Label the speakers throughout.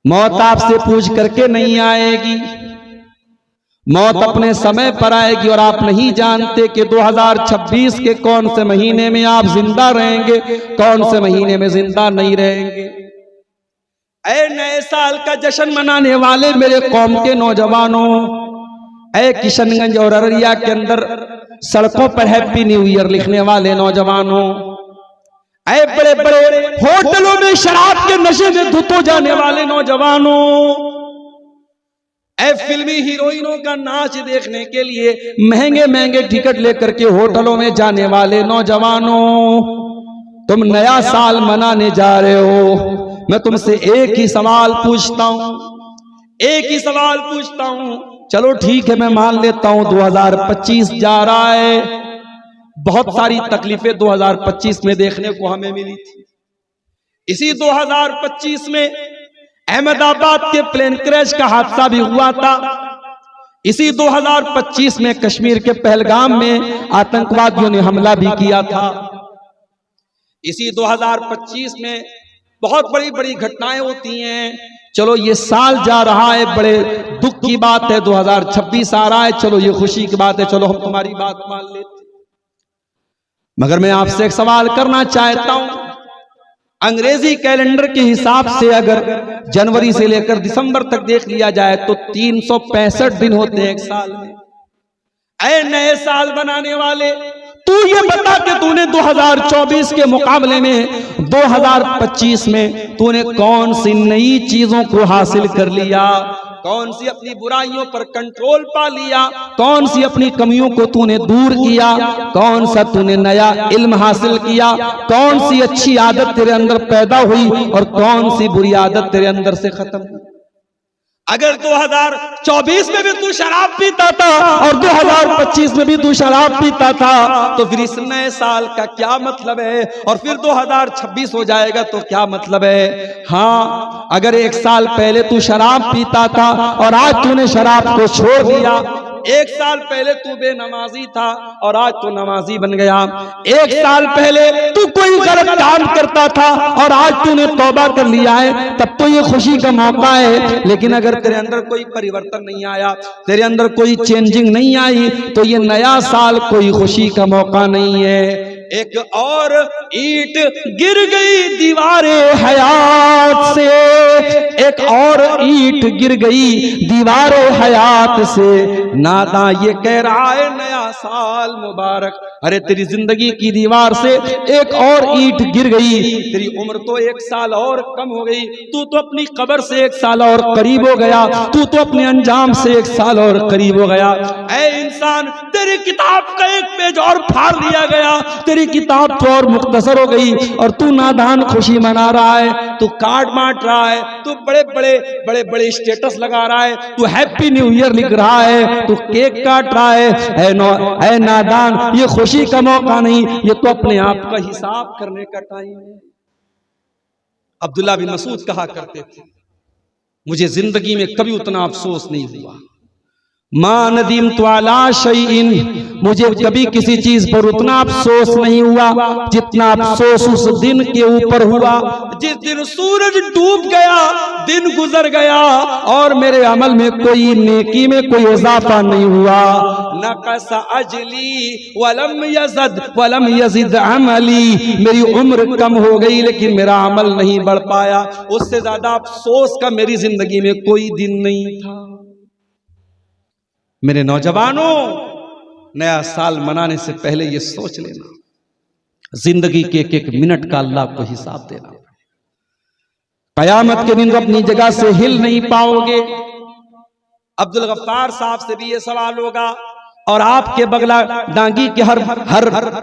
Speaker 1: मौत आपसे पूछ करके नहीं आएगी, मौत अपने समय पर आएगी और आप नहीं जानते कि 2026 के कौन से महीने में आप जिंदा रहेंगे, कौन से महीने में जिंदा नहीं रहेंगे। ऐ नए साल का जश्न मनाने वाले मेरे कौम के नौजवानों, ऐ किशनगंज और अररिया के अंदर सड़कों पर हैप्पी न्यू ईयर लिखने वाले नौजवानों, ऐ बड़े बड़े होटलों में शराब के नशे में धुतो जाने वाले नौजवानों, ऐ फिल्मी हीरोइनों का नाच देखने के लिए महंगे महंगे टिकट लेकर के होटलों में जाने वाले नौजवानों, तुम नया साल मनाने जा रहे हो। मैं तुमसे एक ही सवाल पूछता हूं, एक ही सवाल पूछता हूं। चलो ठीक है, मैं मान लेता हूं 2025 जा रहा है, बहुत सारी तकलीफें 2025 में देखने को हमें मिली थी। इसी 2025 में अहमदाबाद के प्लेन क्रैश का हादसा भी हुआ था। इसी 2025 में कश्मीर के पहलगाम में आतंकवादियों ने हमला भी किया था। इसी 2025 में बहुत बड़ी बड़ी घटनाएं होती हैं। चलो ये साल जा रहा है, बड़े दुख की बात है, 2026 आ रहा है, चलो ये खुशी की बात है, चलो हम तुम्हारी बात मान लेते। मगर मैं आपसे एक सवाल करना चाहता हूं, अंग्रेजी कैलेंडर के हिसाब से अगर जनवरी से लेकर दिसंबर तक देख लिया जाए तो 365 दिन होते हैं एक साल में। ऐ नए साल बनाने वाले, तू ये बता कि तूने 2024 के मुकाबले में 2025 में तूने कौन सी नई चीजों को हासिल कर लिया, कौन सी अपनी बुराइयों पर कंट्रोल पा लिया, कौन सी अपनी कमियों को तूने दूर किया, कौन सा तूने नया इल्म हासिल किया, कौन सी अच्छी आदत तेरे अंदर पैदा हुई और कौन सी बुरी आदत तेरे अंदर से खत्म हुई। अगर 2024 में भी तू शराब पीता था और 2025 में भी तू शराब पीता था तो फिर इस नए साल का क्या मतलब है, और फिर 2026 हो जाएगा तो क्या मतलब है। हाँ, अगर एक साल पहले तू शराब पीता था और आज तूने शराब को छोड़ दिया, एक साल पहले तू बेनमाजी था और आज तू नमाजी बन गया, एक साल पहले तू कोई गलत काम करता था और आज तूने तौबा कर लिया है, तब तो ये खुशी का मौका है। लेकिन अगर तेरे अंदर कोई परिवर्तन नहीं आया, तेरे अंदर कोई चेंजिंग नहीं आई, तो ये नया साल कोई खुशी का मौका नहीं है। एक और ईंट गिर गई दीवारे हयात से, एक और ईंट गिर गई दीवारे हयात से, नादा ये कह रहा है नया साल मुबारक। अरे तेरी जिंदगी की दीवार से एक और ईंट गिर गई, तेरी उम्र तो एक साल और कम हो गई, तू तो अपनी कब्र से एक साल और करीब हो गया, तू तो अपने अंजाम से एक साल और करीब हो गया। ऐ इंसान, तेरी किताब का एक पेज और फाड़ दिया गया, तेरी किताब तो और मुख्तसर हो गई और तू नादान खुशी मना रहा है, तू कार्ड बांट रहा है, तू बड़े बड़े स्टेटस लगा रहा है, तू हैप्पी न्यू ईयर लिख रहा है, तू केक काट रहा है। ऐ नादान, ये खुशी का मौका नहीं, ये तो अपने आप का हिसाब करने का टाइम है। अब्दुल्ला बिन मसूद कहा करते थे, मुझे जिंदगी में कभी उतना अफसोस नहीं हुआ, मां नदीम तो अला शैइन, मुझे कभी किसी चीज पर उतना अफसोस नहीं हुआ जितना अफसोस उस दिन के ऊपर हुआ जिस दिन सूरज डूब गया, दिन गुजर गया और मेरे अमल में कोई नेकी में कोई इजाफा नहीं हुआ। नक़स अजली वलम यज़िद अमली, मेरी उम्र कम हो गई लेकिन मेरा अमल नहीं बढ़ पाया। उससे ज्यादा अफसोस का मेरी जिंदगी में कोई दिन नहीं था। मेरे नौजवानों, नया साल मनाने से पहले ये सोच लेना, जिंदगी के एक एक मिनट का अल्लाह को हिसाब देना। कयामत के दिन तो अपनी जगह से हिल नहीं पाओगे। अब्दुल गफ्फार साहब से भी ये सवाल होगा और आपके बगला डांगी के हर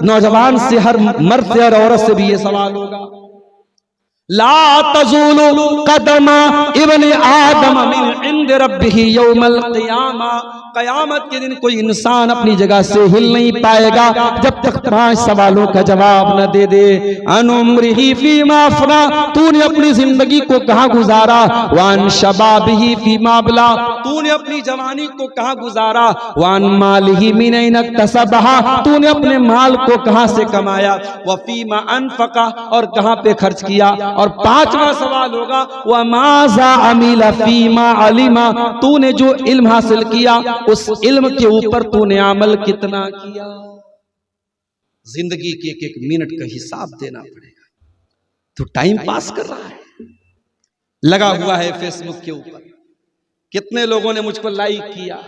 Speaker 1: नौजवान से, हर मर्द से, हर औरत से भी ये सवाल होगा। ला तज़ूलु कदमा इब्न आदम मिन इंद रब्बिही यौमल क़ियामा, कयामत के दिन कोई इंसान अपनी जगह से हिल नहीं पाएगा जब तक 5 सवालों का जवाब न दे दे। अन उम्रिही फीमा अफ़ना, तूने अपनी जिंदगी को कहाँ गुजारा, वान शबाबिही फीमा अबला, तूने अपनी जवानी को कहाँ गुजारा, वान मालिही मिन ऐन इक्तसबहा, तूने अपने माल को कहाँ से कमाया, व फीमा अनफ़क़ा, और कहाँ पे खर्च किया, और पांचवा सवाल होगा व माजा अमीला फीमा अलिमा, तूने जो इल्म हासिल किया उस इल्म के ऊपर तूने अमल कितना किया। जिंदगी के एक एक मिनट का हिसाब देना पड़ेगा। तो टाइम पास कर रहा है, लगा हुआ है फेसबुक के ऊपर, कितने लोगों ने मुझको लाइक किया।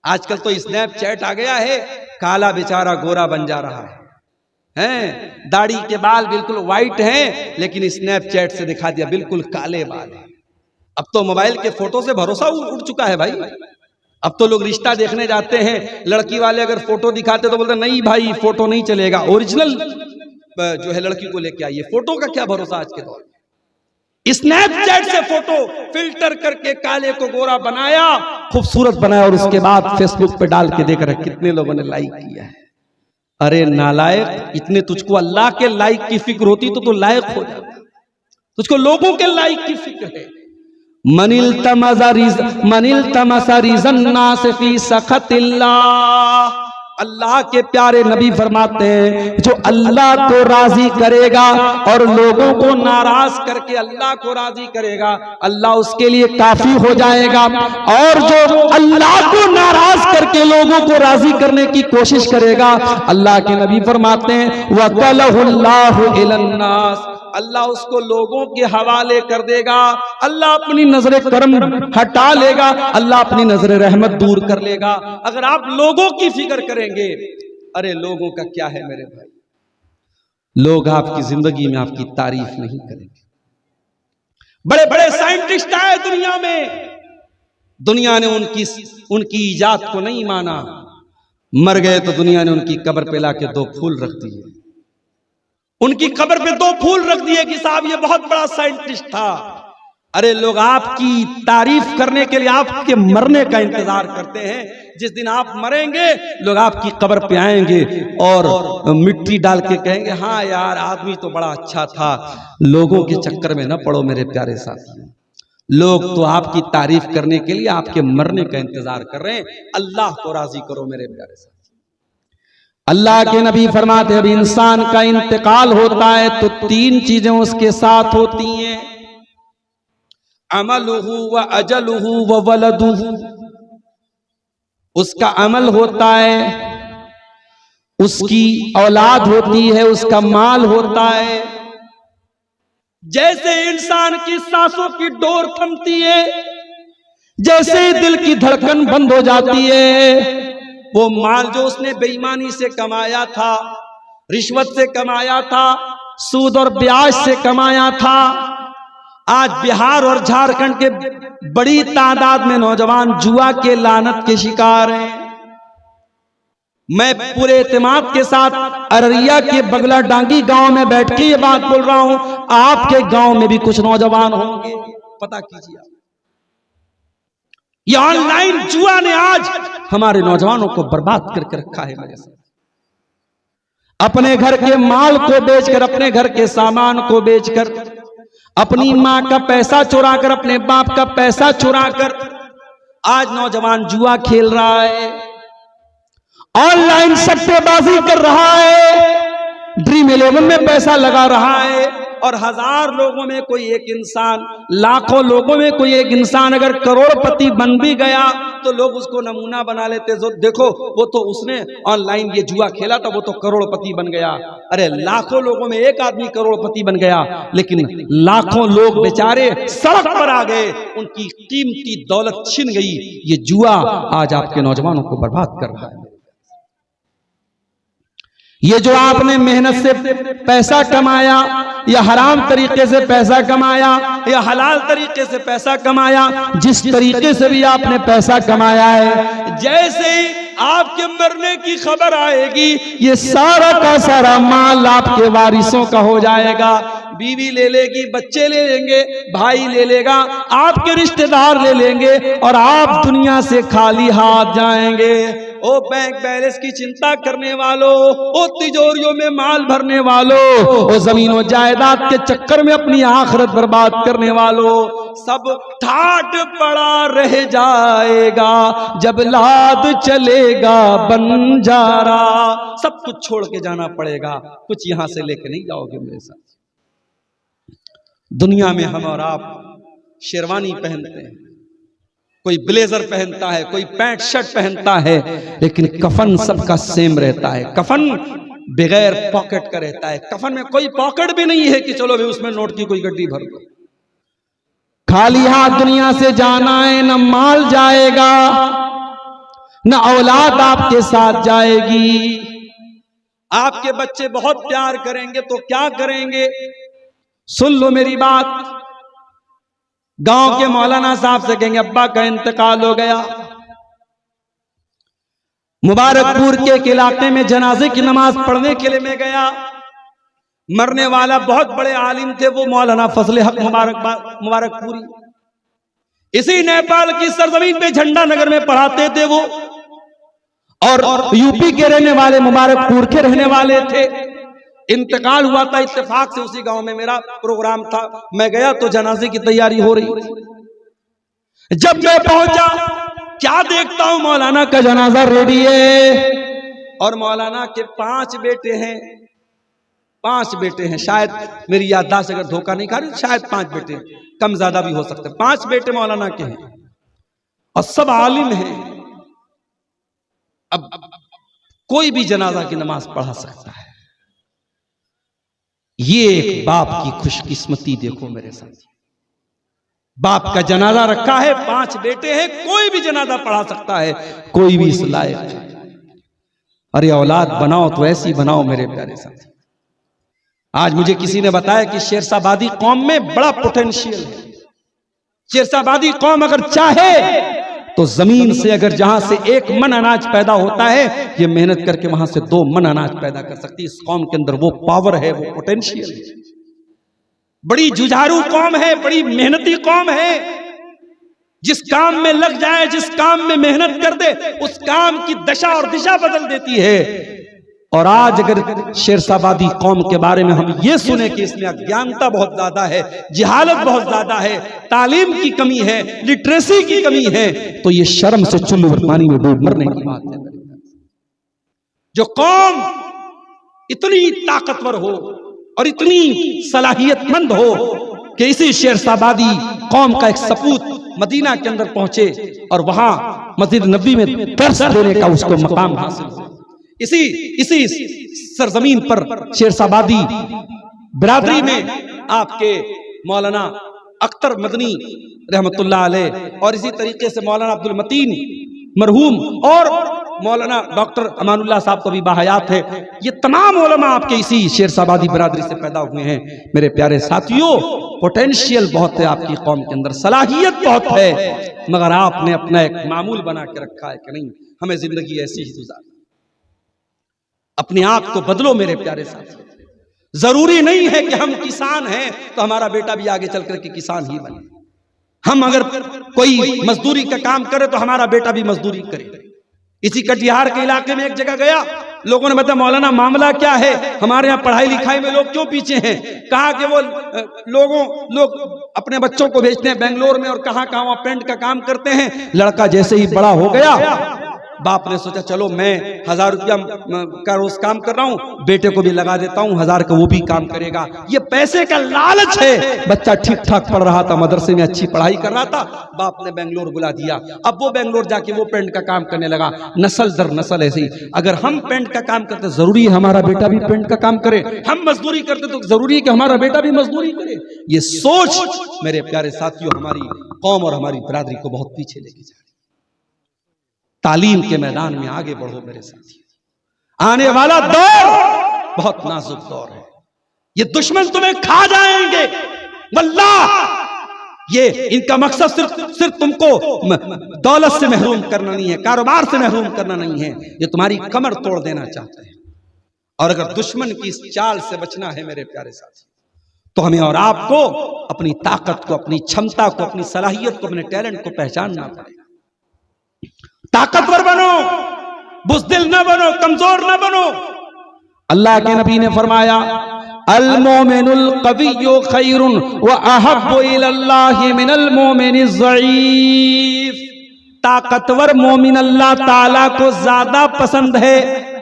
Speaker 1: आजकल तो स्नैपचैट आ गया है, काला बेचारा गोरा बन जा रहा है, दाढ़ी के बाल बिल्कुल व्हाइट हैं, लेकिन स्नैपचैट से दिखा दिया बिल्कुल काले बाल हैं। अब तो मोबाइल के फोटो से भरोसा उठ चुका है भाई। अब तो लोग रिश्ता देखने जाते हैं, लड़की वाले अगर फोटो दिखाते तो बोलते नहीं भाई फोटो नहीं चलेगा, ओरिजिनल जो है लड़की को लेके आइए। फोटो का क्या भरोसा आज के दौर में। स्नैपचैट से फोटो फिल्टर करके काले को गोरा बनाया, खूबसूरत बनाया, और उसके बाद फेसबुक पे डाल के देख रहे कितने लोगों ने लाइक किया है। अरे नालायक, इतने तुझको अल्लाह के लाइक की फिक्र होती तो लायक हो जाता, तुझको लोगों के लाइक की फिक्र है। मनिल तमसा रिज़न नास फी सखतिल्लाह, अल्लाह के प्यारे नबी फरमाते हैं जो अल्लाह को राजी करेगा और लोगों को नाराज करके अल्लाह को राजी करेगा, अल्लाह उसके लिए काफी हो जाएगा। और जो अल्लाह को नाराज करके लोगों को राजी करने की कोशिश करेगा, अल्लाह के नबी फरमाते हैं वकलहुल्लाहु इलन्नास, अल्लाह उसको लोगों के हवाले कर देगा। अल्लाह अपनी नजर करम हटा लेगा, अल्लाह अपनी नजर रहमत दूर कर लेगा। अगर आप लोगों की फिक्र करेंगे, अरे लोगों का क्या है मेरे भाई, लोग आपकी जिंदगी में आपकी तारीफ नहीं करेंगे। बड़े बड़े साइंटिस्ट आए दुनिया में, दुनिया ने उनकी इजाद को नहीं माना, मर गए तो दुनिया ने उनकी कब्र पे लाके 2 फूल रख दिए, उनकी कब्र पे 2 फूल रख दिए कि साहब ये बहुत बड़ा साइंटिस्ट था। अरे लोग आपकी तारीफ करने के लिए आपके मरने का इंतजार करते हैं। जिस दिन आप मरेंगे लोग आपकी कब्र पे आएंगे और मिट्टी डाल के कहेंगे हाँ यार आदमी तो बड़ा अच्छा था। लोगों के चक्कर में न पड़ो मेरे प्यारे साथियों, लोग तो आपकी तारीफ करने के लिए आपके मरने का इंतजार कर रहे हैं। अल्लाह को राजी करो मेरे प्यारे साथियों। अल्लाह के नबी फरमाते हैं, इंसान का इंतकाल होता है तो 3 चीजें उसके साथ होती हैं, अमलुहु व अजलुहु व वलदुहु। उसका अमल होता है, उसकी औलाद होती है, उसका माल होता है। जैसे इंसान की सांसों की डोर थमती है, जैसे दिल की धड़कन बंद हो जाती है, वो माल जो उसने बेईमानी से कमाया था, रिश्वत से कमाया था, सूद और ब्याज से कमाया था, आज बिहार और झारखंड के बड़ी तादाद में नौजवान जुआ के लानत के शिकार हैं। मैं पूरे एतमाद के साथ अररिया के बगला डांगी गांव में बैठ के ये बात बोल रहा हूं, आपके गांव में भी कुछ नौजवान होंगे, पता कीजिए। ये ऑनलाइन जुआ ने आज हमारे नौजवानों को बर्बाद करके रखा है। मेरे साथ अपने घर के माल को बेचकर, अपने घर के सामान को बेचकर, अपनी मां का पैसा चुराकर, अपने बाप का पैसा चुराकर आज नौजवान जुआ खेल रहा है, ऑनलाइन सट्टेबाजी कर रहा है, ड्रीम 11 में पैसा लगा रहा है। और 1000 लोगों में कोई एक इंसान, लाखों लोगों में कोई एक इंसान अगर करोड़पति बन भी गया तो लोग उसको नमूना बना लेते, जो देखो वो तो उसने ऑनलाइन ये जुआ खेला था, वो तो करोड़पति बन गया। अरे लाखों लोगों में एक आदमी करोड़पति बन गया, लेकिन लाखों लोग बेचारे सड़क पर आ गए, उनकी कीमती दौलत छिन गई। ये जुआ आज आपके नौजवानों को बर्बाद कर रहा है। ये जो आपने मेहनत से पैसा कमाया, या हराम तरीके से पैसा कमाया, या हलाल तरीके से पैसा कमाया, जिस तरीके से भी आपने पैसा कमाया है, जैसे ही आपके मरने की खबर आएगी, ये सारा का सारा माल आपके वारिसों का हो जाएगा। बीवी ले लेगी, बच्चे ले लेंगे, भाई ले लेगा, आपके रिश्तेदार ले लेंगे, और आप दुनिया से खाली हाथ जाएंगे। ओ बैंक बैलेंस की चिंता करने वालों, ओ तिजोरियों में माल भरने वालों, ओ जमीनों जायदाद के चक्कर में अपनी आखिरत बर्बाद करने वालों, सब ठाट पड़ा रह जाएगा जब लाद चलेगा बंजारा। सब कुछ छोड़ के जाना पड़ेगा, कुछ यहां से लेके नहीं जाओगे मेरे साथ। दुनिया में हम और आप शेरवानी पहनते हैं, कोई ब्लेजर पहनता है, कोई पैंट शर्ट पहनता है, लेकिन कफन सबका सेम रहता है। कफन बगैर पॉकेट का रहता है। कफन में कोई पॉकेट भी नहीं है कि चलो भी उसमें नोट की कोई गड्डी भर दो। खाली हाथ दुनिया से जाना है, न माल जाएगा, न औलाद आपके साथ जाएगी। आपके बच्चे बहुत प्यार करेंगे तो क्या करेंगे? सुन लो मेरी बात। गांव के मौलाना साहब से कहेंगे अब्बा का इंतकाल हो गया। मुबारकपुर के एक इलाके में जनाजे की नमाज पढ़ने के लिए मैं गया। मरने वाला बहुत बड़े आलिम थे वो, मौलाना फजले हक मुबारकपुरी। इसी नेपाल की सरजमीन पे झंडा नगर में पढ़ाते थे वो, और यूपी के रहने वाले, मुबारकपुर के रहने वाले थे। इंतकाल हुआ था इत्तेफाक से, उसी गांव में मेरा प्रोग्राम था। मैं गया तो जनाजे की तैयारी हो रही थी। जब मैं पहुंचा, क्या देखता हूं, मौलाना का जनाजा रेडी है और मौलाना के 5 बेटे हैं। 5 बेटे हैं, शायद मेरी याददाश्त अगर धोखा नहीं खा रही, शायद 5 बेटे, कम ज्यादा भी हो सकते हैं। 5 बेटे मौलाना के हैं और सब आलिम हैं। अब कोई भी जनाजा की नमाज पढ़ा सकता है। ये एक बाप की खुशकिस्मती देखो मेरे साथ। बाप का जनाजा रखा है, 5 बेटे हैं, कोई भी जनाजा पढ़ा सकता है, कोई भी इस लायक है। अरे औलाद बनाओ तो ऐसी बनाओ मेरे प्यारे साथी। आज मुझे किसी ने बताया कि शेरशाबादी कौम में बड़ा पोटेंशियल है। शेरशाबादी कौम अगर चाहे तो जमीन से, अगर जहां से 1 मन अनाज पैदा होता है, ये मेहनत करके वहां से 2 मन अनाज पैदा कर सकती है। इस कौम के अंदर वो पावर है, वो पोटेंशियल है। बड़ी जुझारू कौम है, बड़ी मेहनती कौम है। जिस काम में लग जाए, जिस काम में मेहनत कर दे, उस काम की दशा और दिशा बदल देती है। और आज अगर शेरशाबादी कौम के बारे में हम ये सुने कि इसमें अज्ञानता बहुत ज्यादा है, जिहालत बहुत ज्यादा है, तालीम की कमी है, लिटरेसी की कमी है, तो ये शर्म से चुल्लू पानी में डूब मरने की बात है। जो कौम इतनी ताकतवर हो और इतनी सलाहियतमंद हो कि इसी शेरशाबादी कौम का एक सपूत मदीना के अंदर पहुंचे और वहां मस्जिद नबी में दर्स देने का उसको मकाम हासिल हो। इसी सरजमीन पर शेरशाबादी बिरादरी में आपके मौलाना अख्तर मदनी रहमतुल्लाह अलैह और इसी तरीके से मौलाना अब्दुल मतीन मरहूम और मौलाना डॉक्टर अमानुल्लाह साहब को भी बाहयात है। ये तमाम उलमा आपके इसी शेरशाबादी बिरादरी से पैदा हुए हैं। मेरे प्यारे साथियों, पोटेंशियल बहुत है आपकी कौम के अंदर, सलाहियत बहुत है, मगर आपने अपना एक मामूल बना के रखा है कि नहीं, हमें जिंदगी ऐसी ही गुजारनी। अपने आप को बदलो मेरे प्यारे साथियों। जरूरी नहीं है कि हम किसान हैं तो हमारा बेटा भी आगे चल करके किसान ही बने। हम अगर कोई मजदूरी का काम करे तो हमारा बेटा भी मजदूरी करे। इसी कटिहार के इलाके में एक जगह गया, लोगों ने बताया मौलाना मामला क्या है, हमारे यहाँ पढ़ाई लिखाई में लोग क्यों पीछे हैं? कहा कि वो लोग अपने बच्चों को भेजते हैं बेंगलोर में और कहाँ वहाँ पेंट का काम करते हैं। लड़का जैसे ही बड़ा हो गया, बाप ने सोचा चलो मैं 1000 रुपया का रोज काम कर रहा हूँ, बेटे को भी लगा देता हूँ 1000 का, वो भी काम करेगा। ये पैसे का लालच है। बच्चा ठीक ठाक पढ़ रहा था, मदरसे में अच्छी पढ़ाई कर रहा था, बाप ने बेंगलोर बुला दिया। अब वो बेंगलोर जाके वो पेंट का काम करने लगा। नस्ल दर नस्ल ऐसे ही, अगर हम पेंट का काम करते जरूरी है हमारा बेटा भी पेंट का काम करे, हम मजदूरी करते तो जरूरी है कि हमारा बेटा भी मजदूरी करे। ये सोच मेरे प्यारे साथियों हमारी कौम और हमारी बिरादरी को बहुत पीछे लेके जा रही। तालीम के मैदान में आगे बढ़ो मेरे साथियों। आने वाला दौर बहुत नाजुक दौर है। ये दुश्मन तुम्हें खा जाएंगे वल्लाह। ये इनका मकसद सिर्फ तुमको दौलत से महरूम करना नहीं है, कारोबार से महरूम करना नहीं है, ये तुम्हारी कमर तोड़ देना चाहते हैं। और अगर दुश्मन की इस चाल से बचना है मेरे प्यारे साथी, तो हमें और आपको अपनी ताकत को, अपनी क्षमता को, अपनी सलाहियत को, अपने टैलेंट को पहचानना पड़ेगा। ताकतवर बनो, बुज़दिल न बनो, कमजोर न बनो। अल्लाह के नबी ने फरमाया अल मोमिनुल कविय्यु खैरुन व अहब्बु इलल्लाहि मिनल मोमिनिज़ ज़ईफ़। ताकतवर मोमिन अल्लाह ताला को ज्यादा पसंद है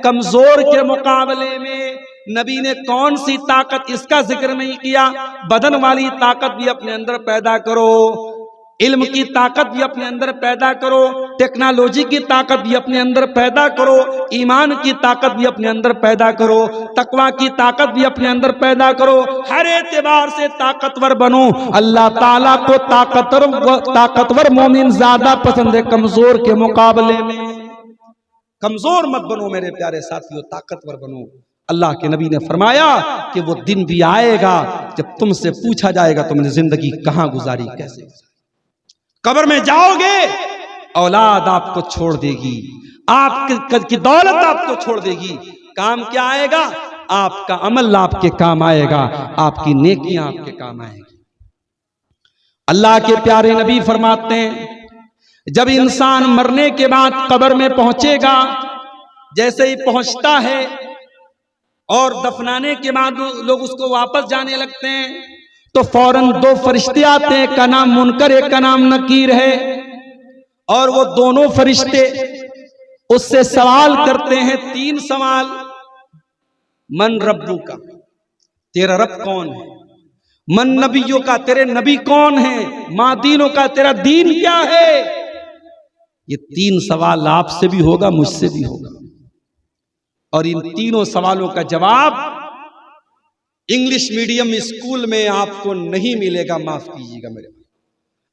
Speaker 1: कमजोर के मुकाबले में। नबी ने कौन सी ताकत, इसका जिक्र नहीं किया। बदन वाली ताकत भी अपने अंदर पैदा करो, इल्म की ताकत भी अपने अंदर पैदा करो, टेक्नोलॉजी की ताकत भी अपने अंदर पैदा करो, ईमान की ताकत भी अपने अंदर पैदा करो, तकवा की ताकत भी अपने अंदर पैदा करो। हर एतबार से ताकतवर बनो। अल्लाह ताला को ताकतवर मोमिन ज्यादा पसंद है कमजोर के मुकाबले में। कमजोर मत बनो मेरे प्यारे साथियों, ताकतवर बनो। अल्लाह के नबी ने फरमाया कि वो दिन भी आएगा जब तुमसे पूछा जाएगा तुमने जिंदगी कहां गुजारी, कैसे गुजारी। कब्र में जाओगे, औलाद आपको छोड़ देगी, आपकी दौलत आपको छोड़ देगी। काम क्या आएगा? आपका अमल आपके काम आएगा, आपकी नेकियां आपके काम आएगी। अल्लाह के प्यारे नबी फरमाते हैं जब इंसान मरने के बाद कब्र में पहुंचेगा, जैसे ही पहुंचता है और दफनाने के बाद लोग उसको वापस जाने लगते हैं तो फौरन दो फरिश्ते आते हैं, का नाम मुनकर, एक का नाम नकीर है। और वो दोनों फरिश्ते उससे सवाल करते हैं, 3 सवाल। मन रब्बू का, तेरा रब कौन है? मन नबियों का, तेरे नबी कौन है? मां दीनों का, तेरा दीन क्या है? ये 3 सवाल आपसे भी होगा, मुझसे भी होगा। और इन तीनों सवालों का जवाब इंग्लिश मीडियम स्कूल में आपको नहीं मिलेगा। माफ कीजिएगा मेरे,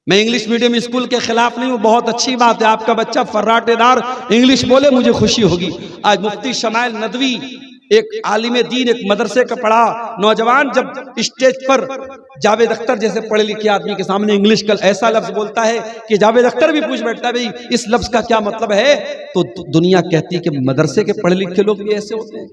Speaker 1: मैं इंग्लिश मीडियम स्कूल के खिलाफ नहीं हूं, बहुत अच्छी बात है। आपका बच्चा फर्राटेदार इंग्लिश बोले, मुझे खुशी होगी। आज मुफ्ती शमाइल नदवी, एक आलिम दीन, एक मदरसे का पढ़ा नौजवान, जब स्टेज पर जावेद अख्तर जैसे पढ़े लिखे आदमी के सामने इंग्लिश का ऐसा लफ्ज बोलता है कि जावेद अख्तर भी पूछ बैठता है भाई इस लफ्ज का क्या मतलब है, तो दुनिया कहती है कि मदरसे के पढ़े लिखे लोग भी ऐसे होते हैं?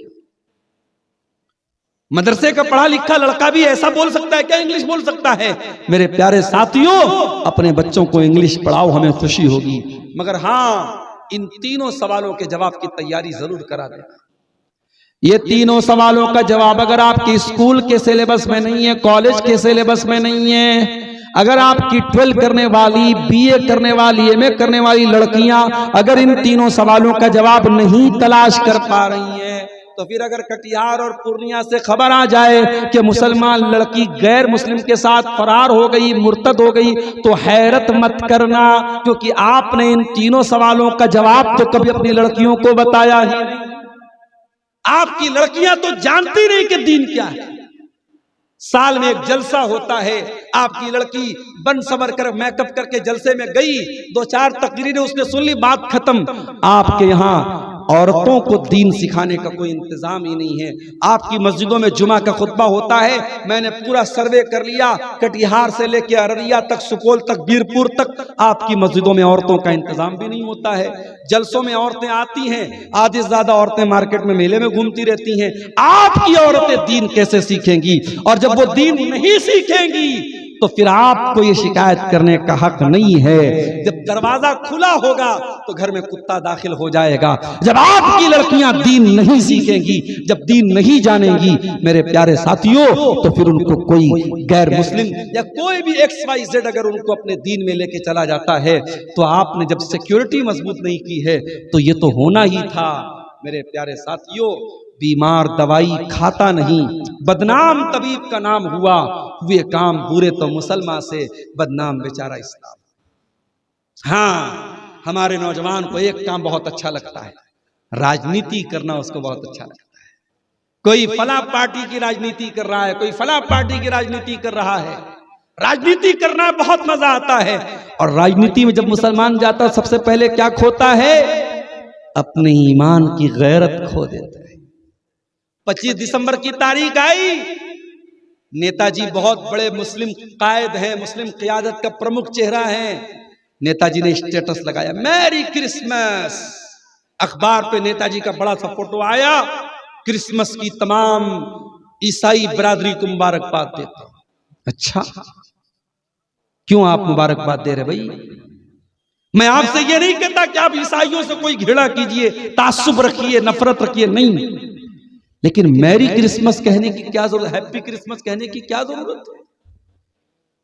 Speaker 1: मदरसे का पढ़ा लिखा लड़का भी ऐसा बोल सकता है क्या? इंग्लिश बोल सकता है? मेरे प्यारे साथियों, अपने बच्चों को इंग्लिश पढ़ाओ, हमें खुशी होगी। मगर हाँ, इन तीनों सवालों के जवाब की तैयारी जरूर करा देना। ये तीनों सवालों का जवाब अगर आपके स्कूल के सिलेबस में नहीं है, कॉलेज के सिलेबस में नहीं है, अगर आपकी 12 करने वाली, बीए करने वाली, एमए करने वाली लड़कियां अगर इन तीनों सवालों का जवाब नहीं तलाश कर पा रही हैं, तो फिर अगर कटिहार और पूर्णिया से खबर आ जाए कि मुसलमान लड़की गैर मुस्लिम के साथ फरार हो गई, मुर्तद हो गई, तो हैरत मत करना, क्योंकि आपने इन तीनों सवालों का जवाब तो कभी अपनी लड़कियों को बताया ही नहीं। आपकी लड़कियां तो जानती नहीं कि दीन क्या है। साल में एक जलसा होता है, आपकी लड़की बन सवर कर मेकअप करके जलसे में गई, 2-4 तकरीरें उसने सुन ली, बात खत्म। आपके यहाँ औरतों को दीन सिखाने का कोई इंतजाम ही नहीं है। आपकी मस्जिदों में जुमा का खुतबा होता है, मैंने पूरा सर्वे कर लिया, कटिहार से लेकर अररिया तक, सुपौल तक, बीरपुर तक, आपकी मस्जिदों में औरतों का इंतजाम भी नहीं होता है। जलसों में औरतें आती हैं, आधी से ज्यादा औरतें मार्केट में मेले में घूमती रहती हैं। आपकी औरतें दीन कैसे सीखेंगी? और जब वो दीन नहीं सीखेंगी तो फिर आपको ये शिकायत करने का हक नहीं है। जब दरवाजा खुला होगा तो घर में कुत्ता दाखिल हो जाएगा। जब आपकी लड़कियां दीन नहीं सीखेंगी, जब दीन नहीं जानेंगी मेरे प्यारे साथियों, तो फिर उनको कोई गैर मुस्लिम या कोई भी XYZ अगर उनको अपने दीन में लेके चला जाता है, तो आपने जब सिक्योरिटी मजबूत नहीं की है तो ये तो होना ही था। मेरे प्यारे साथियों, बीमार दवाई खाता नहीं, बदनाम तबीब का नाम हुआ, हुए काम बुरे तो मुसलमान से, बदनाम बेचारा इस्लाम। हाँ, हमारे नौजवान को एक काम बहुत अच्छा लगता है, राजनीति करना उसको बहुत अच्छा लगता है। कोई फला पार्टी की राजनीति कर रहा है, कोई फला पार्टी की राजनीति कर रहा है। राजनीति करना बहुत मजा आता है। और राजनीति में जब मुसलमान जाता है सबसे पहले क्या खोता है? अपने ईमान की गैरत खो देता है। 25 दिसंबर की तारीख आई, नेताजी बहुत बड़े मुस्लिम कायद हैं, मुस्लिम क़ियादत का प्रमुख चेहरा है। नेताजी ने स्टेटस लगाया, मैरी क्रिसमस। अखबार पे नेताजी का बड़ा सा फोटो आया, क्रिसमस की तमाम ईसाई बरादरी को मुबारकबाद देते। अच्छा, क्यों आप मुबारकबाद दे रहे भाई? मैं आपसे ये नहीं कहता कि आप ईसाइयों से कोई घृणा कीजिए, तासुब रखिए, नफरत रखिए, नहीं, लेकिन मैरी क्रिसमस कहने की क्या जरूरत, हैप्पी क्रिसमस कहने की क्या जरूरत है?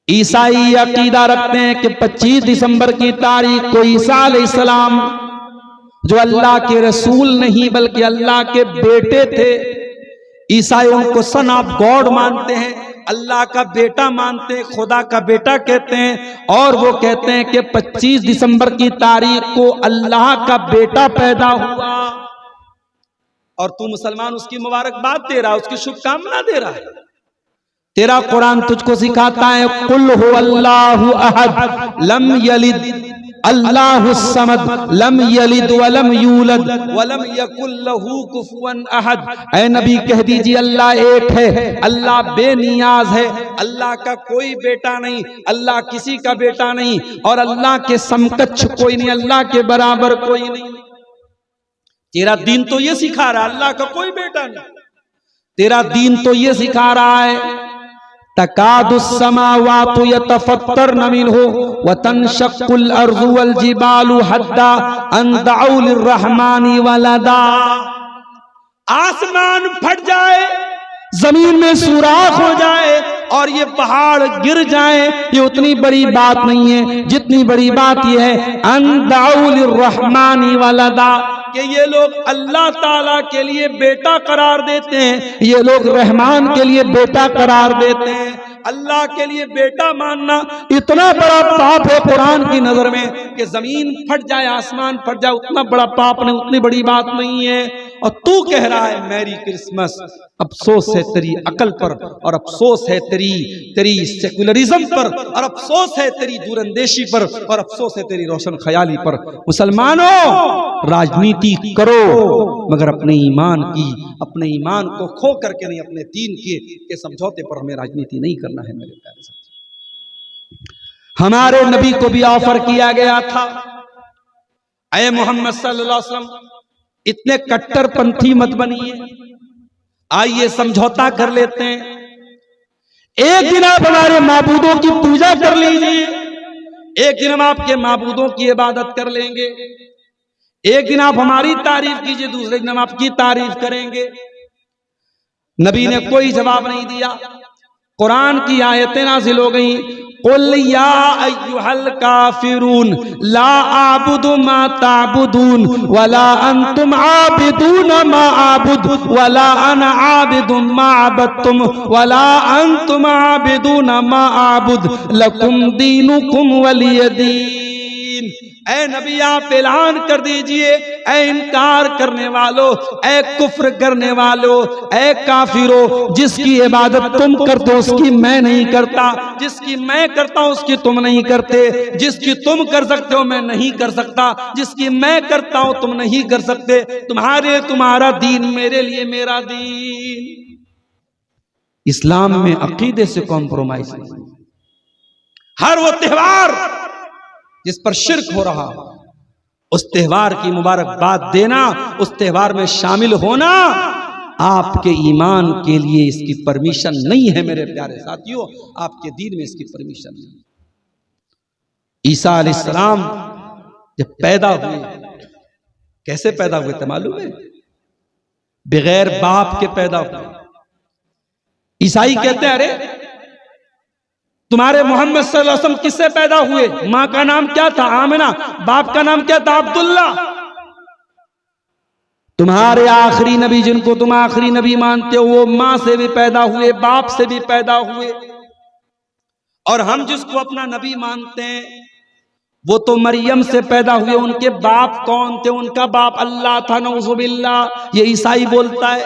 Speaker 1: ईसाई अकीदा रखते हैं कि 25 दिसंबर की तारीख को ईसा अलैहिस्सलाम, जो अल्लाह के रसूल नहीं बल्कि अल्लाह के बेटे थे, ईसाई उनको सन ऑफ गॉड मानते हैं, अल्लाह का बेटा मानते हैं, खुदा का बेटा कहते हैं। और वो कहते हैं कि 25 दिसंबर की तारीख को अल्लाह का बेटा पैदा हुआ, और तू मुसलमान उसकी मुबारकबाद दे रहा है, उसकी शुभकामना दे रहा है। तेरा कुरान तुझको सिखाता है कुल हुवल्लाहु अहद लम यलिद अल्लाहुस समद लम यलिद वलम यूलद वलम यकुल लहू कुफुवन अहद। ऐ नबी कह दीजिए अल्लाह एक है, अल्लाह बेनियाज है, अल्लाह का कोई बेटा नहीं, अल्लाह किसी का बेटा नहीं, और अल्लाह के समकक्ष कोई नहीं, अल्लाह के बराबर कोई नहीं। तेरा दीन तो ये सिखा रहा है अल्लाह का कोई बेटा नहीं। तेरा दीन तो ये सिखा रहा है तकादुस समावातु यतफत्तरन मिन्हु व तनशक्कुल अर्ज़ु वल जिबालु हद्दा अन दअउ लिर्रहमानि वलदा। आसमान फट जाए, जमीन में सुराख हो जाए और ये पहाड़ गिर जाए, ये उतनी बड़ी बात नहीं है जितनी बड़ी बात ये है अन दअउ लिर्रहमानि वलदा, कि ये लोग अल्लाह ताला के लिए बेटा करार देते हैं, ये लोग रहमान के लिए बेटा करार देते हैं। अल्लाह के लिए बेटा मानना इतना बड़ा पाप है कुरान की नजर में कि जमीन फट जाए, आसमान फट जाए, उतना बड़ा पाप नहीं, उतनी बड़ी बात नहीं है। और तू कह रहा है मैरी क्रिसमस। अफसोस है तेरी अकल पर, और अफसोस है तेरी सेकुलरिज्म पर, और अफसोस है तेरी दूरंदेशी पर, और अफसोस है तेरी रोशन ख्याली पर। मुसलमानों, राजनीति करो मगर अपने ईमान को खो करके नहीं, अपने दीन के समझौते पर हमें राजनीति नहीं करना है। मेरे प्यारे साथी, हमारे नबी को भी ऑफर किया गया था, ऐ मोहम्मद सल्लल्लाहु अलैहि वसल्लम इतने कट्टरपंथी मत बनिए, आइए समझौता कर लेते हैं। एक दिन आप हमारे माबूदों की पूजा कर लीजिए, एक दिन हम आपके माबूदों की इबादत कर लेंगे, एक दिन आप हमारी तारीफ कीजिए, दूसरे दिन हम आपकी तारीफ करेंगे। नबी ने कोई जवाब नहीं दिया। कुरान की आयतें नाज़िल हो गई, कुल या अय्युहल काफिरून ला आबुदु मा ताबुदून वला अंतुम आबिदून मा आबुद वला अना आबिदुम मा अबदतुम वला अंतुम आबिदून मा आबुद लकुम दीनुकुम वलिय दीन। ऐ नबी आप ऐलान कर दीजिए, ऐ इनकार करने वालों, ऐ कुफ्र करने वालों, ऐ काफिरों, जिसकी इबादत तुम करते हो उसकी मैं नहीं करता, जिसकी मैं करता हूं उसकी तुम नहीं करते, जिसकी तुम कर सकते हो मैं नहीं कर सकता, जिसकी मैं करता हूं तुम नहीं कर सकते। तुम्हारा दीन मेरे लिए मेरा दीन। इस्लाम में अकीदे से कॉम्प्रोमाइज नहीं। हर वो त्योहार जिस पर शिर्क हो रहा, उस त्योहार की मुबारकबाद देना, उस त्योहार में शामिल होना आपके ईमान के लिए इसकी परमिशन नहीं है। मेरे प्यारे साथियों, आपके दीन में इसकी परमिशन नहीं। ईसा अलैहिस्सलाम जब पैदा हुए, कैसे पैदा हुए थे मालूम है? बगैर बाप के पैदा हुए। ईसाई कहते हैं अरे तुम्हारे मोहम्मद सल्लल्लाहु अलैहि वसल्लम किससे पैदा हुए? माँ का नाम क्या था? आमिना। बाप का नाम क्या था? अब्दुल्ला। तुम्हारे आखिरी नबी जिनको तुम आखिरी नबी मानते हो वो माँ से भी पैदा हुए, बाप से भी पैदा हुए। और हम जिसको अपना नबी मानते हैं वो तो मरियम से पैदा हुए। उनके बाप कौन थे? उनका बाप अल्लाह था, नऊजुबिल्लाह। ये ईसाई बोलता है।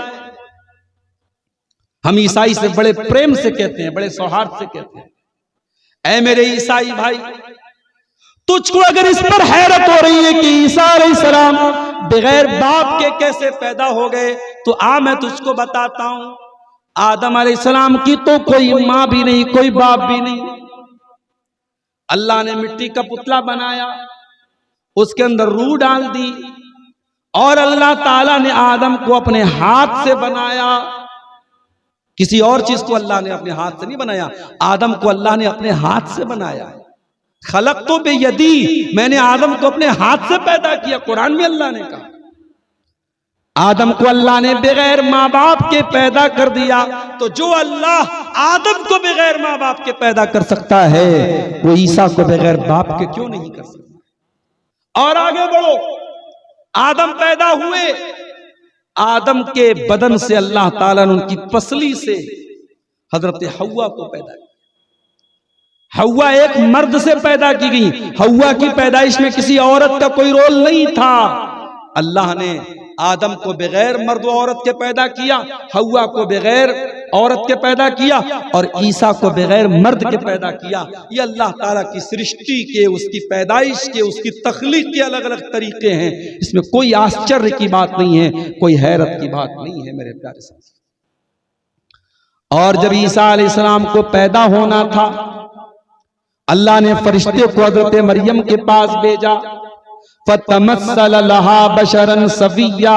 Speaker 1: हम ईसाई से बड़े प्रेम से कहते हैं, बड़े सौहार्द से कहते हैं, ऐ मेरे ईसाई भाई, तुझको अगर इस पर हैरत हो रही है कि ईसा अलैहिस्सलाम बगैर बाप के कैसे पैदा हो गए, तो आ मैं तुझको बताता हूं। आदम अलैहिस्सलाम की तो कोई माँ भी नहीं, कोई बाप भी नहीं। अल्लाह ने मिट्टी का पुतला बनाया, उसके अंदर रूह डाल दी, और अल्लाह ताला ने आदम को अपने हाथ से बनाया। किसी और चीज को अल्लाह ने अपने हाथ से नहीं बनाया, आदम को अल्लाह ने अपने हाथ से बनाया। खलक तो बेयदी, मैंने आदम को अपने हाथ से पैदा किया। कुरान में अल्लाह ने कहा आदम को अल्लाह ने बगैर माँ बाप के पैदा कर दिया। तो जो अल्लाह आदम को बगैर माँ बाप के पैदा कर सकता है वो ईसा को बगैर बाप के क्यों नहीं कर सकता? और आगे बढ़ो, आदम पैदा हुए, आदम के बदन से अल्लाह ताला ने उनकी पसली से हजरत हव्वा को पैदा किया। हव्वा एक मर्द से पैदा की गई। हव्वा की पैदाइश में किसी औरत का कोई रोल नहीं था। अल्लाह ने आदम को बगैर मर्द औरत के पैदा किया, हव्वा को बगैर औरत के पैदा किया और ईसा को बगैर मर्द के पैदा किया। ये अल्लाह ताला की सृष्टि के, उसकी पैदाइश के, उसकी तख्लीक के अलग अलग तरीके हैं। इसमें कोई आश्चर्य की बात नहीं है, कोई हैरत की बात नहीं है मेरे प्यारे साथी। और जब ईसा अलैहिस्सलाम को पैदा होना था, अल्लाह ने फरिश्ते को हज़रत मरियम के पास भेजा। फतमस्सल लहा बशरन सविया,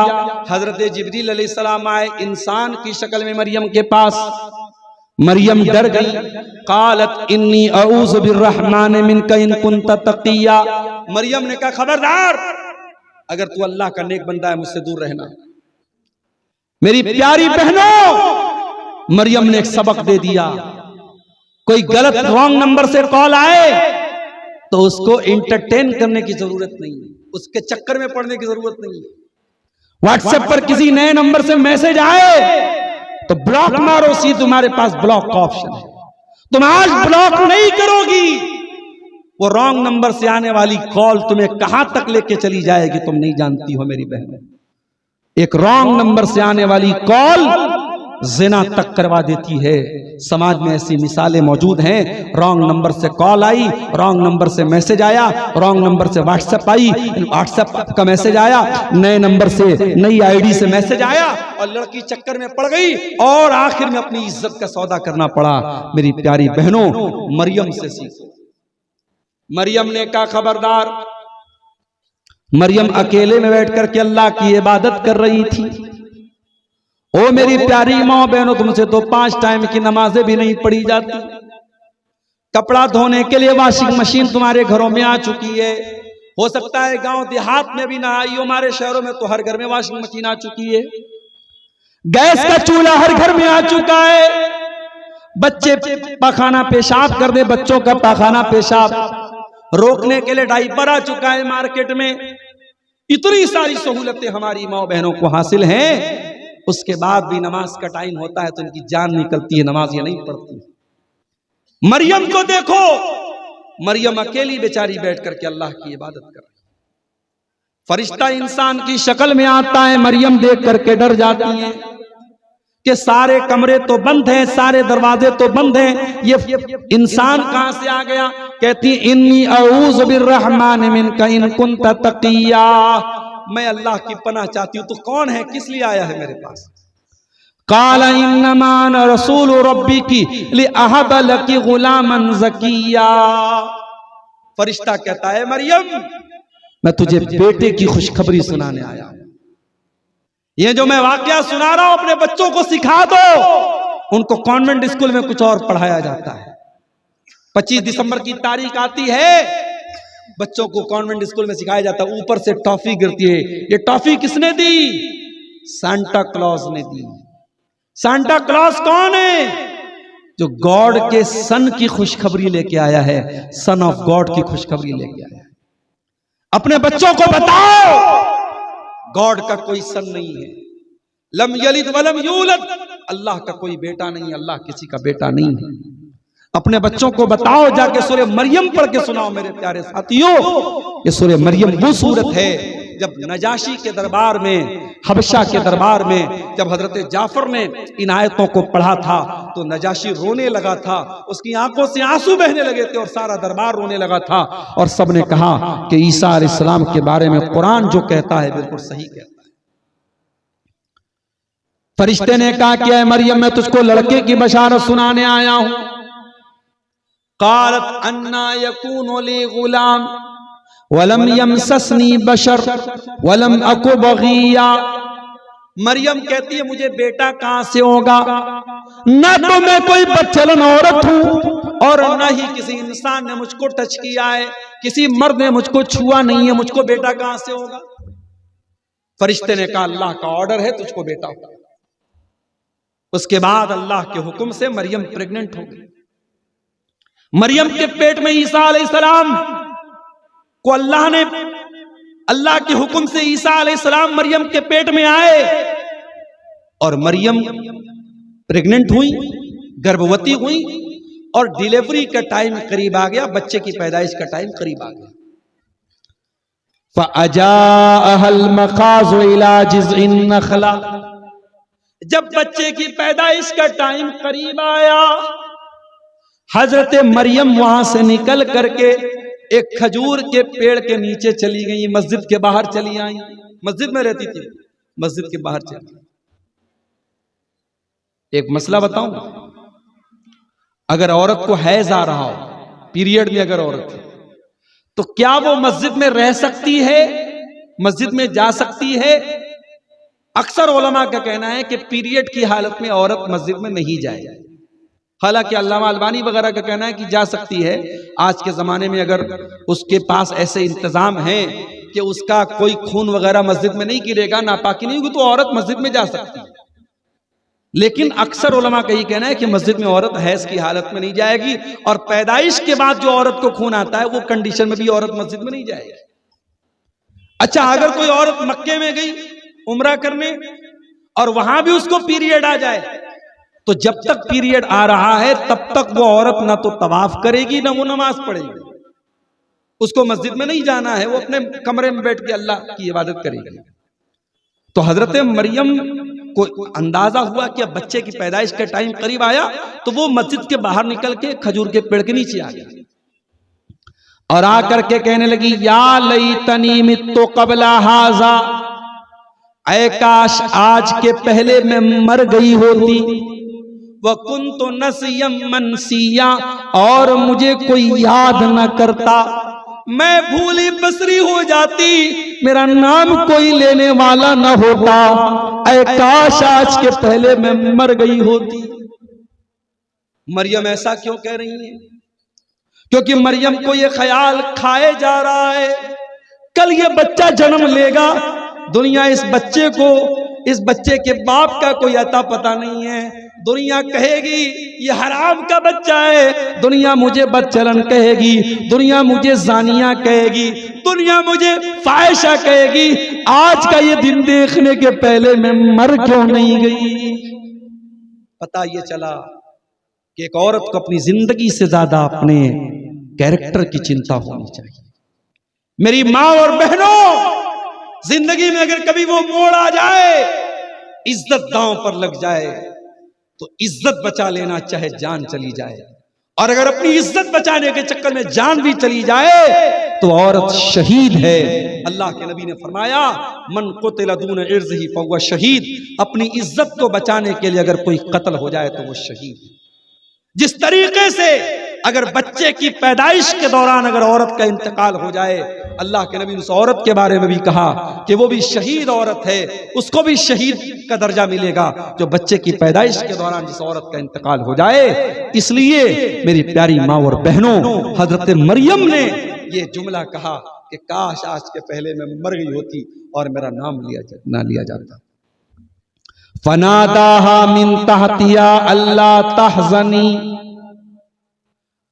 Speaker 1: हजरत जिब्रील अलैहिस्सलाम आए इंसान की शक्ल में मरियम के पास। मरियम डर गई। कालत इन्नी अऊज़ु बिर्रहमान मिनका इन कुंत तकिया। मरियम ने कहा खबरदार, अगर तू अल्लाह का नेक बंदा है मुझसे दूर रहना। मेरी प्यारी बहनों, मरियम ने एक सबक दे दिया। कोई गलत रॉन्ग नंबर से कॉल आए तो उसको एंटरटेन करने की जरूरत नहीं है, उसके चक्कर में पड़ने की जरूरत नहीं है। व्हाट्सएप पर किसी नए नंबर से मैसेज आए तो ब्लॉक मारो, सी तुम्हारे पास ब्लॉक का ऑप्शन है। तुम आज ब्लॉक नहीं करोगी, वो रॉन्ग नंबर से आने वाली कॉल तुम्हें कहां तक लेके चली जाएगी तुम नहीं जानती हो मेरी बहन। एक रॉन्ग नंबर से आने वाली कॉल जिना तक करवा देती है। समाज में ऐसी मिसालें मौजूद हैं। रॉन्ग नंबर से कॉल आई, रॉन्ग नंबर से मैसेज आया, रॉन्ग नंबर से व्हाट्सएप आई, व्हाट्सएप का मैसेज आया, नए नंबर से नई आईडी से मैसेज आया और लड़की चक्कर में पड़ गई और आखिर में अपनी इज्जत का सौदा करना पड़ा। मेरी प्यारी बहनों, मरियम से सीखो। मरियम ने कहा खबरदार। मरियम अकेले में बैठ करके अल्लाह की इबादत कर रही थी। ओ मेरी प्यारी माँ बहनों, तुमसे तो 5 टाइम की नमाजें भी नहीं पढ़ी जाती। कपड़ा धोने के लिए वॉशिंग मशीन तुम्हारे घरों में आ चुकी है। हो सकता है गांव देहात में भी ना आई हो, हमारे शहरों में तो हर घर में वॉशिंग मशीन आ चुकी है। गैस का चूल्हा हर घर में आ चुका है। बच्चे पाखाना पेशाब कर दे, बच्चों का पाखाना पेशाब रोकने के लिए डायपर आ चुका है मार्केट में। इतनी सारी सहूलतें हमारी माँ बहनों को हासिल हैं, उसके बाद भी नमाज का टाइम होता है तो इनकी जान निकलती है, नमाज ये नहीं पढ़ती। मरियम को देखो, मरियम अकेली बेचारी बैठ करके अल्लाह की इबादत कर रही। फरिश्ता इंसान की शक्ल में आता है, मरियम देख करके डर जाती हैं कि सारे कमरे तो बंद हैं, सारे दरवाजे तो बंद हैं, ये इंसान कहां से आ गया। कहती इन्नी अऊज़ु बिर्रहमान मिनका इन कुंत तकिया, मैं अल्लाह की पनाह चाहती हूं, तो कौन है, किस लिए आया है मेरे पास। काला इन्नमा अना रसूल रब्बिकी लिअहब लकी गुलामन ज़किया। फरिश्ता कहता है मरियम, मैं तुझे बेटे की खुशखबरी सुनाने आया हूं। ये जो मैं वाकया सुना रहा हूं अपने बच्चों को सिखा दो। उनको कॉन्वेंट स्कूल में कुछ और पढ़ाया जाता है। 25 दिसंबर की तारीख आती है, बच्चों को कॉन्वेंट स्कूल में सिखाया जाता है, ऊपर से टॉफी गिरती है। ये टॉफी किसने दी? सांता क्लॉज ने दी। सांता क्लॉज कौन है? जो गॉड के सन की खुशखबरी लेके आया है, सन ऑफ गॉड की खुशखबरी लेके आया है। अपने बच्चों को बताओ गॉड का कोई सन नहीं है। लम यलिद वलम यूलद, अल्लाह का कोई बेटा नहीं, अल्लाह किसी का बेटा नहीं है। अपने बच्चों को बताओ, जाके सूरह मरियम पढ़ के सुनाओ मेरे प्यारे साथियों। ये सूरह मरियम वो सूरत है जब नजाशी के दरबार में, हबशा के दरबार में, जब हजरत जाफर ने इन आयतों को पढ़ा था तो नजाशी रोने लगा था, उसकी आंखों से आंसू बहने लगे थे और सारा दरबार रोने लगा था। और सबने कहा कि ईसा अलैहिस्सलाम के बारे में कुरान जो कहता है बिल्कुल सही कहता है। फरिश्ते ने कहा कि ऐ मरियम, मैं तुझको लड़के की बशारत सुनाने आया हूं। कालत अन्ना यकूनु ली गुलाम वलम यमससनी बशर वलम अकु बगिया। मरियम कहती है मुझे बेटा कहां से होगा, न तो मैं कोई बच्चलन औरत हूं और न ही किसी इंसान ने मुझको टच किया है, किसी मर्द ने मुझको छुआ नहीं है, मुझको बेटा कहां से होगा। फरिश्ते ने कहा अल्लाह का ऑर्डर है, तुझको बेटा होगा। उसके बाद अल्लाह के हुक्म से मरियम प्रेग्नेंट हो गई। मरियम के पेट में ईसा अलैहिस्सलाम को अल्लाह के हुक्म से ईसा अलैहिस्सलाम मरियम के पेट में आए और मरियम प्रेग्नेंट हुई, गर्भवती हुई और डिलीवरी का टाइम करीब आ गया, बच्चे की पैदाइश का टाइम करीब आ गया। फ़अजाअहल मखाज़ु इला जिज़इन नख़ला, जब बच्चे की पैदाइश का टाइम करीब आया, हजरत मरियम वहां से निकल करके एक खजूर के पेड़ के नीचे चली गई, मस्जिद के बाहर चली आई। मस्जिद में रहती थी, मस्जिद के बाहर चली। एक मसला बताऊं, अगर औरत को हैज आ रहा हो, पीरियड में अगर औरत है, तो क्या वो मस्जिद में रह सकती है, मस्जिद में जा सकती है? अक्सर उलमा का कहना है कि पीरियड की हालत में औरत मस्जिद में नहीं जाए। हालांकि अल्लामा अलबानी वगैरह का कहना है कि जा सकती है। आज के जमाने में अगर उसके पास ऐसे इंतजाम हैं कि उसका कोई खून वगैरह मस्जिद में नहीं गिरेगा, नापाकी नहीं होगी, तो औरत मस्जिद में जा सकती है। लेकिन अक्सर उलमा का यही कहना है कि मस्जिद में औरत हैज की हालत में नहीं जाएगी, और पैदाइश के बाद जो औरत को खून आता है वो कंडीशन में भी औरत मस्जिद में नहीं जाएगी। अच्छा, अगर कोई औरत मक्के में गई उम्रा करने और वहां भी उसको पीरियड आ जाए, तो जब तक पीरियड आ रहा है तब तक वो औरत ना तो तवाफ करेगी ना वो नमाज पढ़ेगी, उसको मस्जिद में नहीं जाना है, वो अपने कमरे में बैठ के अल्लाह की इबादत करेगी। तो हजरत मरियम को अंदाजा हुआ कि अब बच्चे की पैदाइश का टाइम करीब आया, तो वो मस्जिद के बाहर निकल के खजूर के पेड़ के नीचे आ गया और आकर के कहने लगी, या लैतनी मित्तु क़ब्ला हाज़ा, ऐ काश आज के पहले मैं मर गई होती, व कुन्तु नसियम मनसिया, और मुझे कोई याद न करता, मैं भूली बसरी हो जाती, मेरा नाम कोई लेने वाला न होता, ऐ काश आज के पहले मैं मर गई होती। मरियम ऐसा क्यों कह रही है? क्योंकि मरियम को ये ख्याल खाए जा रहा है, कल ये बच्चा जन्म लेगा, दुनिया इस बच्चे को, इस बच्चे के बाप का कोई अता पता नहीं है, दुनिया कहेगी ये हराम का बच्चा है, दुनिया मुझे बदचलन कहेगी, दुनिया मुझे जानिया कहेगी, दुनिया मुझे फाहिशा कहेगी। आज का ये दिन देखने के पहले मैं मर क्यों नहीं गई? पता ये चला कि एक औरत को अपनी जिंदगी से ज्यादा अपने कैरेक्टर की चिंता होनी चाहिए। मेरी माँ और बहनों, जिंदगी में अगर कभी वो मोड़ आ जाए, इज्जत दांव पर लग जाए, तो इज्जत बचा लेना चाहे जान चली जाए, और अगर अपनी इज्जत बचाने के चक्कर में जान भी चली जाए तो औरत शहीद है। अल्लाह के नबी ने फरमाया, मन कुतिला दून इर्ज़िही फहुवा शहीद, अपनी इज्जत को बचाने के लिए अगर कोई कत्ल हो जाए तो वो शहीद। जिस तरीके से अगर बच्चे की पैदाइश के दौरान अगर औरत का इंतकाल हो जाए, अल्लाह के नबी ने उस औरत के बारे में भी कहा कि वो भी शहीद औरत है, उसको भी शहीद का दर्जा मिलेगा जो बच्चे की पैदाइश के दौरान जिस औरत का इंतकाल हो जाए। इसलिए मेरी प्यारी माँ और बहनों, हजरत मरियम ने ये जुमला कहा कि काश आज के पहले मैं मर गई होती और मेरा नाम ना लिया जाता। फनादाहा मिन तहतिया अल्लाह तहज़नी,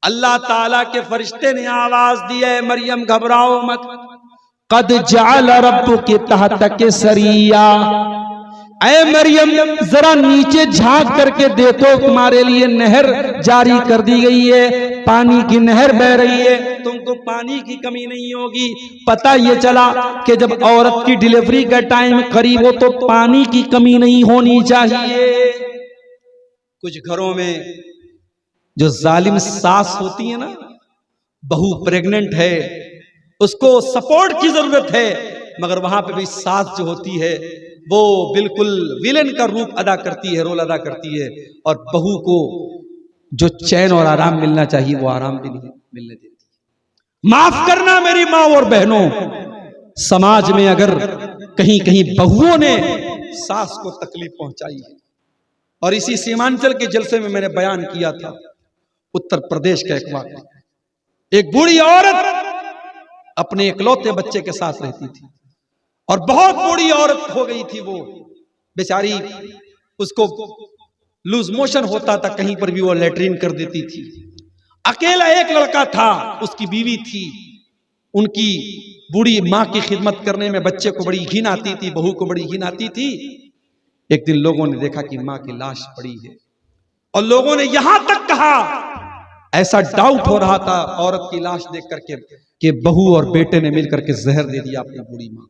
Speaker 1: अल्लाह ताला के फरिश्ते ने आवाज दी है, मरियम घबराओ मत, कद जअल रब्बुकी तहतक सरिया, ऐ मरियम जरा नीचे झांक करके देखो, तुम्हारे लिए नहर जारी कर दी गई है, पानी की नहर बह रही है, तुमको पानी की कमी नहीं होगी। पता ये चला कि जब औरत की डिलीवरी का टाइम करीब हो तो पानी की कमी नहीं होनी चाहिए। कुछ घरों में जो जालिम सास होती है ना, बहू प्रेग्नेंट है, उसको सपोर्ट की जरूरत है, मगर वहां पे भी सास जो होती है वो बिल्कुल विलेन का रूप अदा करती है, रोल अदा करती है, और बहू को जो चैन और आराम मिलना चाहिए वो आराम भी नहीं मिलने देती। माफ करना मेरी माँ और बहनों, समाज में अगर कहीं कहीं बहुओं ने सास को तकलीफ पहुंचाई है, और इसी सीमांचल के जलसे में मैंने बयान किया था, उत्तर प्रदेश का एक वाक़या, एक बूढ़ी औरत अपने इकलौते बच्चे के साथ रहती थी और बहुत बूढ़ी औरत हो गई थी वो बेचारी, उसको लूज मोशन होता था, कहीं पर भी वो लेटरिन कर देती थी। अकेला एक लड़का था, उसकी बीवी थी, उनकी बूढ़ी माँ की खिदमत करने में बच्चे को बड़ी घिन आती थी, बहू को बड़ी घिन आती थी। एक दिन लोगों ने देखा कि मां की लाश पड़ी है और लोगों ने यहां तक कहा, ऐसा डाउट हो रहा था औरत की लाश देख करके कि बहू और बेटे ने मिलकर के जहर दे दिया अपनी बूढ़ी मां।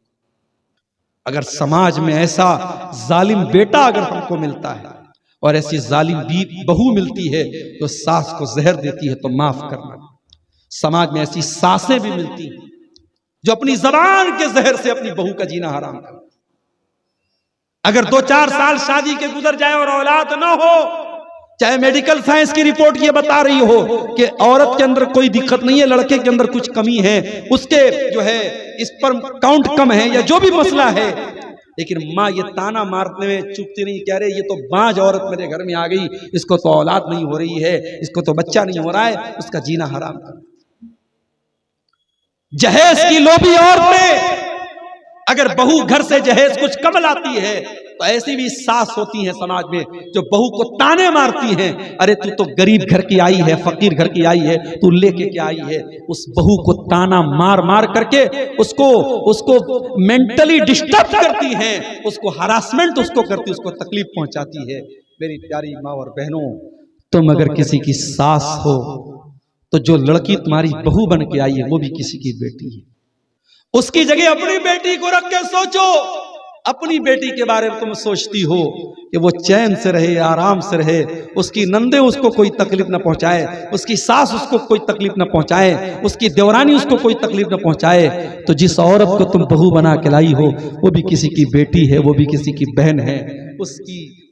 Speaker 1: अगर समाज में ऐसा जालिम बेटा अगर हमको मिलता है और ऐसी जालिम बहू मिलती है तो सास को जहर देती है तो माफ करना। समाज में ऐसी सासें भी मिलती हैं जो अपनी जबान के जहर से अपनी बहू का जीना हराम कर। अगर 2-4 साल शादी के गुजर जाए और औलाद ना हो, चाहे मेडिकल साइंस की रिपोर्ट ये बता रही हो कि औरत के अंदर कोई दिक्कत नहीं है, लड़के के अंदर कुछ कमी है, उसके जो है स्पर्म काउंट कम है या जो भी मसला है, लेकिन माँ ये ताना मारने में चुपती नहीं, कह रहे ये तो बांझ औरत मेरे घर में आ गई, इसको तो औलाद नहीं हो रही है, इसको तो बच्चा नहीं हो रहा है, उसका जीना हराम कर। जहेज की लोभी औरतें, अगर बहू घर से जहेज कुछ कम लाती है तो ऐसी भी सास होती हैं समाज में जो बहू को ताने मारती हैं, अरे तू तो गरीब घर की आई है, फकीर घर की आई है, तू लेके क्या आई है। उस बहू को ताना मार मार करके उसको मेंटली डिस्टर्ब करती हैं, उसको हरासमेंट उसको करती, उसको तकलीफ पहुंचाती है। मेरी प्यारी माँ और बहनों, तुम अगर किसी की सास हो तो जो लड़की तुम्हारी बहू बन के आई है वो भी किसी की बेटी है। उसकी जगह अपनी बेटी को रख के सोचो। अपनी बेटी के बारे में तुम सोचती हो कि वो चैन से रहे, आराम से रहे, उसकी नंदे उसको कोई तकलीफ ना पहुंचाए, उसकी सास उसको कोई तकलीफ ना पहुंचाए, उसकी देवरानी उसको कोई तकलीफ ना पहुंचाए। तो जिस औरत को तुम बहू बना के लाई हो वो भी किसी की बेटी है, वो भी किसी की बहन है।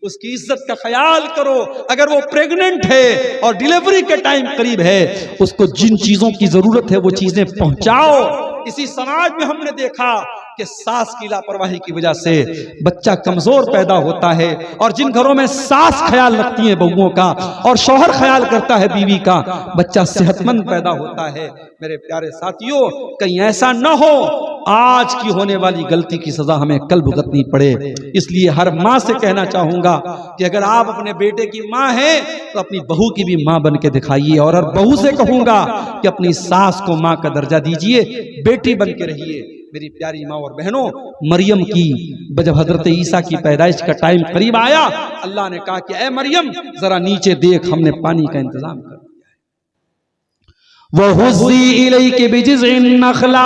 Speaker 1: उसकी इज्जत का ख्याल करो। अगर वो प्रेग्नेंट है और डिलीवरी के टाइम करीब है, उसको जिन चीजों की जरूरत है वो चीजें पहुंचाओ। इसी समाज में हमने देखा कि सास की लापरवाही की वजह से बच्चा कमजोर पैदा होता है, और जिन घरों में सास ख्याल रखती है बहुओं का और शौहर ख्याल करता है बीवी का, बच्चा सेहतमंद पैदा होता है। मेरे प्यारे साथियों, कहीं ऐसा न हो आज की होने वाली गलती की सजा हमें कल भुगतनी पड़े। इसलिए हर माँ से कहना चाहूंगा कि अगर आप अपने बेटे की माँ हैं तो अपनी बहू की भी माँ बन के दिखाइए, और हर बहू से कहूंगा कि अपनी सास को माँ का दर्जा दीजिए, बेटी बन के रहिए। मेरी प्यारी माँ और बहनों, मरियम की जब हजरत ईसा की पैदाइश का टाइम करीब आया, अल्लाह ने कहा कि ऐ मरियम जरा नीचे देख, हमने पानी का इंतजाम कर दिया है। वो हुज़्ज़ी इलैकी बिजिज़्इन नख़ला,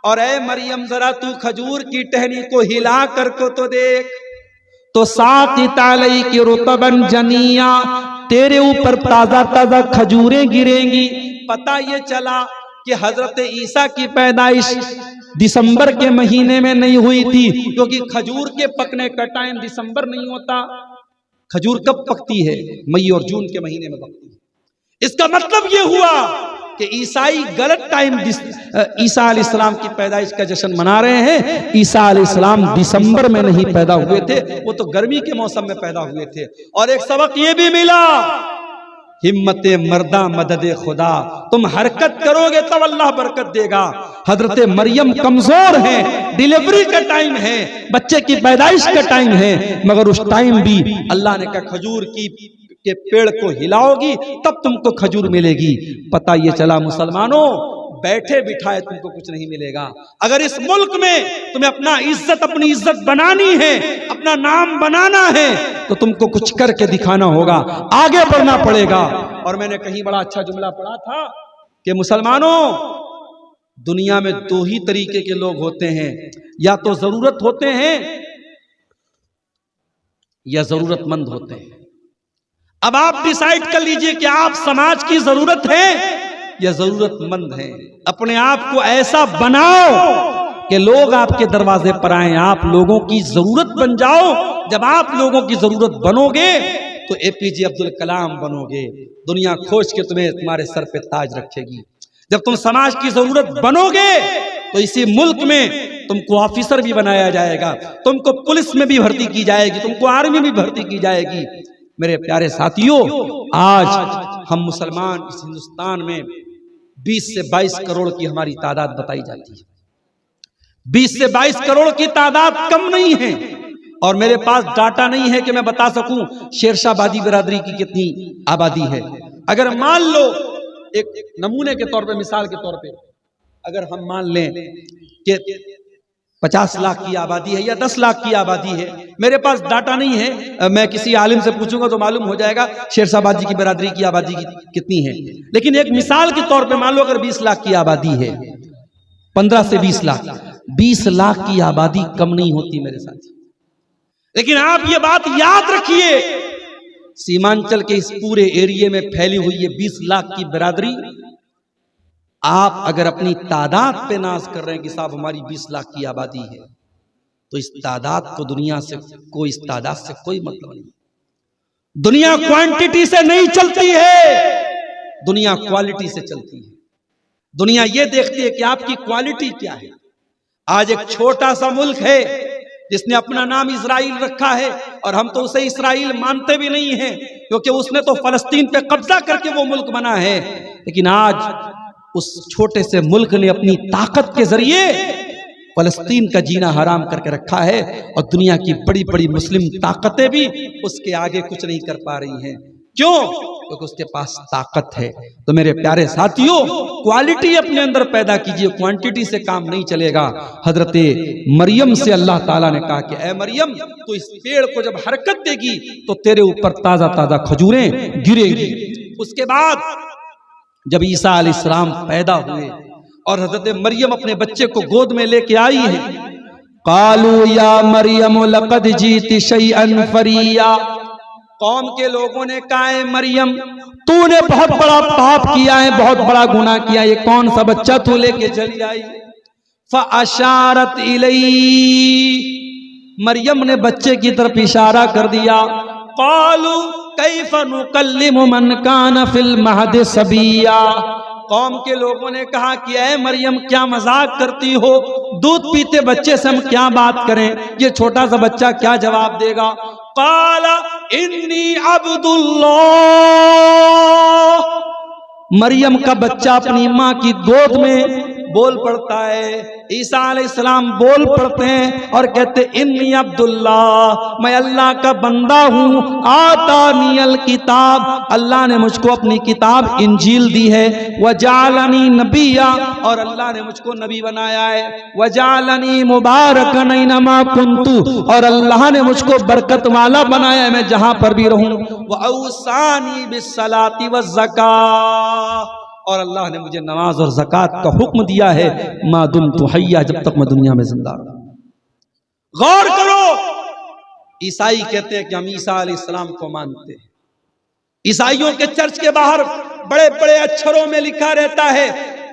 Speaker 1: और ऐ मरियम जरा तू खजूर की टहनी को हिला कर को तो देख, तो साक़ित अलैकी रुतबन जनिया, तेरे ऊपर ताजा ताजा खजूरें गिरेंगी। पता ये चला कि हजरत ईसा की पैदाइश दिसंबर के महीने में नहीं हुई थी, क्योंकि खजूर के पकने का टाइम दिसंबर नहीं होता। खजूर कब पकती है? मई और जून के महीने में पकती है। इसका मतलब ये हुआ कि ईसाई गलत टाइम ईसा अलैहिस्सलाम की पैदाइश का जश्न मना रहे हैं। ईसा अलैहिस्सलाम दिसंबर में नहीं पैदा हुए थे, वो तो गर्मी के मौसम में पैदा हुए थे। और एक सबक ये भी मिला, हिम्मत मर्दा मदद खुदा, तुम हरकत करोगे तब अल्लाह बरकत देगा। हजरत मरियम कमजोर है, डिलीवरी का टाइम है, बच्चे की पैदाइश का टाइम है, मगर उस टाइम भी अल्लाह ने कहा खजूर के पेड़ को हिलाओगी तब तुमको खजूर मिलेगी। पता ये चला मुसलमानों, बैठे बिठाए तुमको कुछ नहीं मिलेगा। अगर इस मुल्क में तुम्हें अपनी इज्जत बनानी है, अपना नाम बनाना है, तो तुमको कुछ करके दिखाना होगा, आगे बढ़ना पड़ेगा। और मैंने कहीं बड़ा अच्छा जुमला पढ़ा था कि मुसलमानों, दुनिया में 2 ही तरीके के लोग होते हैं, या तो जरूरत होते हैं या जरूरतमंद होते हैं। अब आप डिसाइड कर लीजिए कि आप समाज की जरूरत है या जरूरतमंद है। अपने आप को ऐसा बनाओ कि लोग आपके दरवाजे पर आए, आप लोगों की जरूरत बन जाओ। जब आप लोगों की जरूरत बनोगे तो एपीजे अब्दुल कलाम बनोगे, दुनिया खोज के तुम्हें तुम्हारे सर पे ताज रखेगी। जब तुम समाज की जरूरत बनोगे तो इसी मुल्क में तुमको ऑफिसर भी बनाया जाएगा, तुमको पुलिस में भी भर्ती की जाएगी, तुमको आर्मी में भी भर्ती की जाएगी। मेरे प्यारे साथियों, आज हम मुसलमान इस हिंदुस्तान में 20 से 22 करोड़ की हमारी तादाद बताई जाती है। 20 से 22 करोड़ की तादाद कम नहीं है, और मेरे पास डाटा नहीं है कि मैं बता सकूं शेरशाहबादी बिरादरी की कितनी आबादी है। अगर मान लो एक नमूने के तौर पे, मिसाल के तौर पे, अगर हम मान लें कि 50 लाख की आबादी है या 10 लाख की आबादी है, मेरे पास डाटा नहीं है, मैं किसी आलिम से पूछूंगा तो मालूम हो जाएगा शेरशाहबाद जी की बरादरी की आबादी कितनी है। लेकिन एक मिसाल के तौर पे मान लो अगर 20 लाख की आबादी है, 15 से 20 लाख, 20 लाख की आबादी कम नहीं होती मेरे साथी। लेकिन आप ये बात याद रखिए, सीमांचल के इस पूरे एरिया में फैली हुई है 20 लाख की बरादरी। आप अगर अपनी तादाद पे नाज कर रहे हैं कि साहब हमारी 20 लाख की आबादी है, तो इस तादाद को दुनिया से कोई, इस तादाद से कोई मतलब नहीं। दुनिया क्वांटिटी से नहीं चलती है, दुनिया क्वालिटी से चलती है। दुनिया ये देखती है कि आपकी क्वालिटी क्या है। आज एक छोटा सा मुल्क है जिसने अपना नाम इजराइल रखा है, और हम तो उसे इजराइल मानते भी नहीं हैं, क्योंकि उसने तो फलस्तीन पे कब्जा करके वो मुल्क बना है। लेकिन आज उस छोटे से मुल्क ने अपनी ताकत के जरिए फलस्तीन का जीना हराम करके रखा है, और दुनिया की बड़ी बड़ी मुस्लिम ताकतें भी उसके आगे कुछ नहीं कर पा रही हैं। क्यों? क्योंकि उसके पास ताकत है। तो मेरे प्यारे साथियों, क्वालिटी अपने अंदर पैदा कीजिए, क्वांटिटी से काम नहीं चलेगा। हजरते मरियम से अल्लाह ताला ने कहा कि ऐ मरियम, तो इस पेड़ को जब हरकत देगी तो तेरे ऊपर ताजा ताजा खजूरें गिरेगी। उसके बाद जब ईसा अलैहिस्सलाम पैदा हुए और हजरत मरियम अपने बच्चे को गोद में लेके आई है, कालू या मरियम लक़द जीति शैअन फरिया, कौम के लोगों ने कहा है मरियम तूने बहुत बड़ा पाप किया है, बहुत बड़ा गुनाह किया, ये कौन सा बच्चा तू लेके चली आई। फ़अशारत इलैहि, मरियम ने बच्चे की तरफ इशारा कर दिया। क़ालू कैफ़ नुकल्लिमु मन कान फिल महद सबिया, कौम के लोगों ने कहा कि ऐ मरियम क्या मजाक करती हो, दूध पीते बच्चे से हम क्या बात करें, ये छोटा सा बच्चा क्या जवाब देगा। काला इन्नी अब्दुल्लाह, मरियम का बच्चा अपनी माँ की गोद में बोल पड़ता है। ईसा अलैहिस्सलाम बोल पड़ते हैं और कहते इन्नी अब्दुल्लाह, मैं अल्लाह का बंदा हूँ। आतानियल किताब, अल्लाह ने मुझको अपनी किताब इंजील दी है। वजालनी नबिया, और अल्लाह ने मुझको नबी बनाया है। वजालनी मुबारकन ऐनमा कुन्तु, और अल्लाह ने मुझको बरकत वाला बनाया है, मैं जहाँ पर भी रहूँ। वऔसानी बिस्सलाति वज़्ज़कात, और अल्लाह ने मुझे नमाज और ज़कात का हुक्म दिया है मा दुम्तु हय्या, जब तक मैं दुनिया में जिंदा रहूं। गौर करो, ईसाई कहते हैं कि हम ईसा अलैहिस्सलाम को मानते हैं। ईसाइयों के चर्च के बाहर बड़े बड़े अक्षरों में लिखा रहता है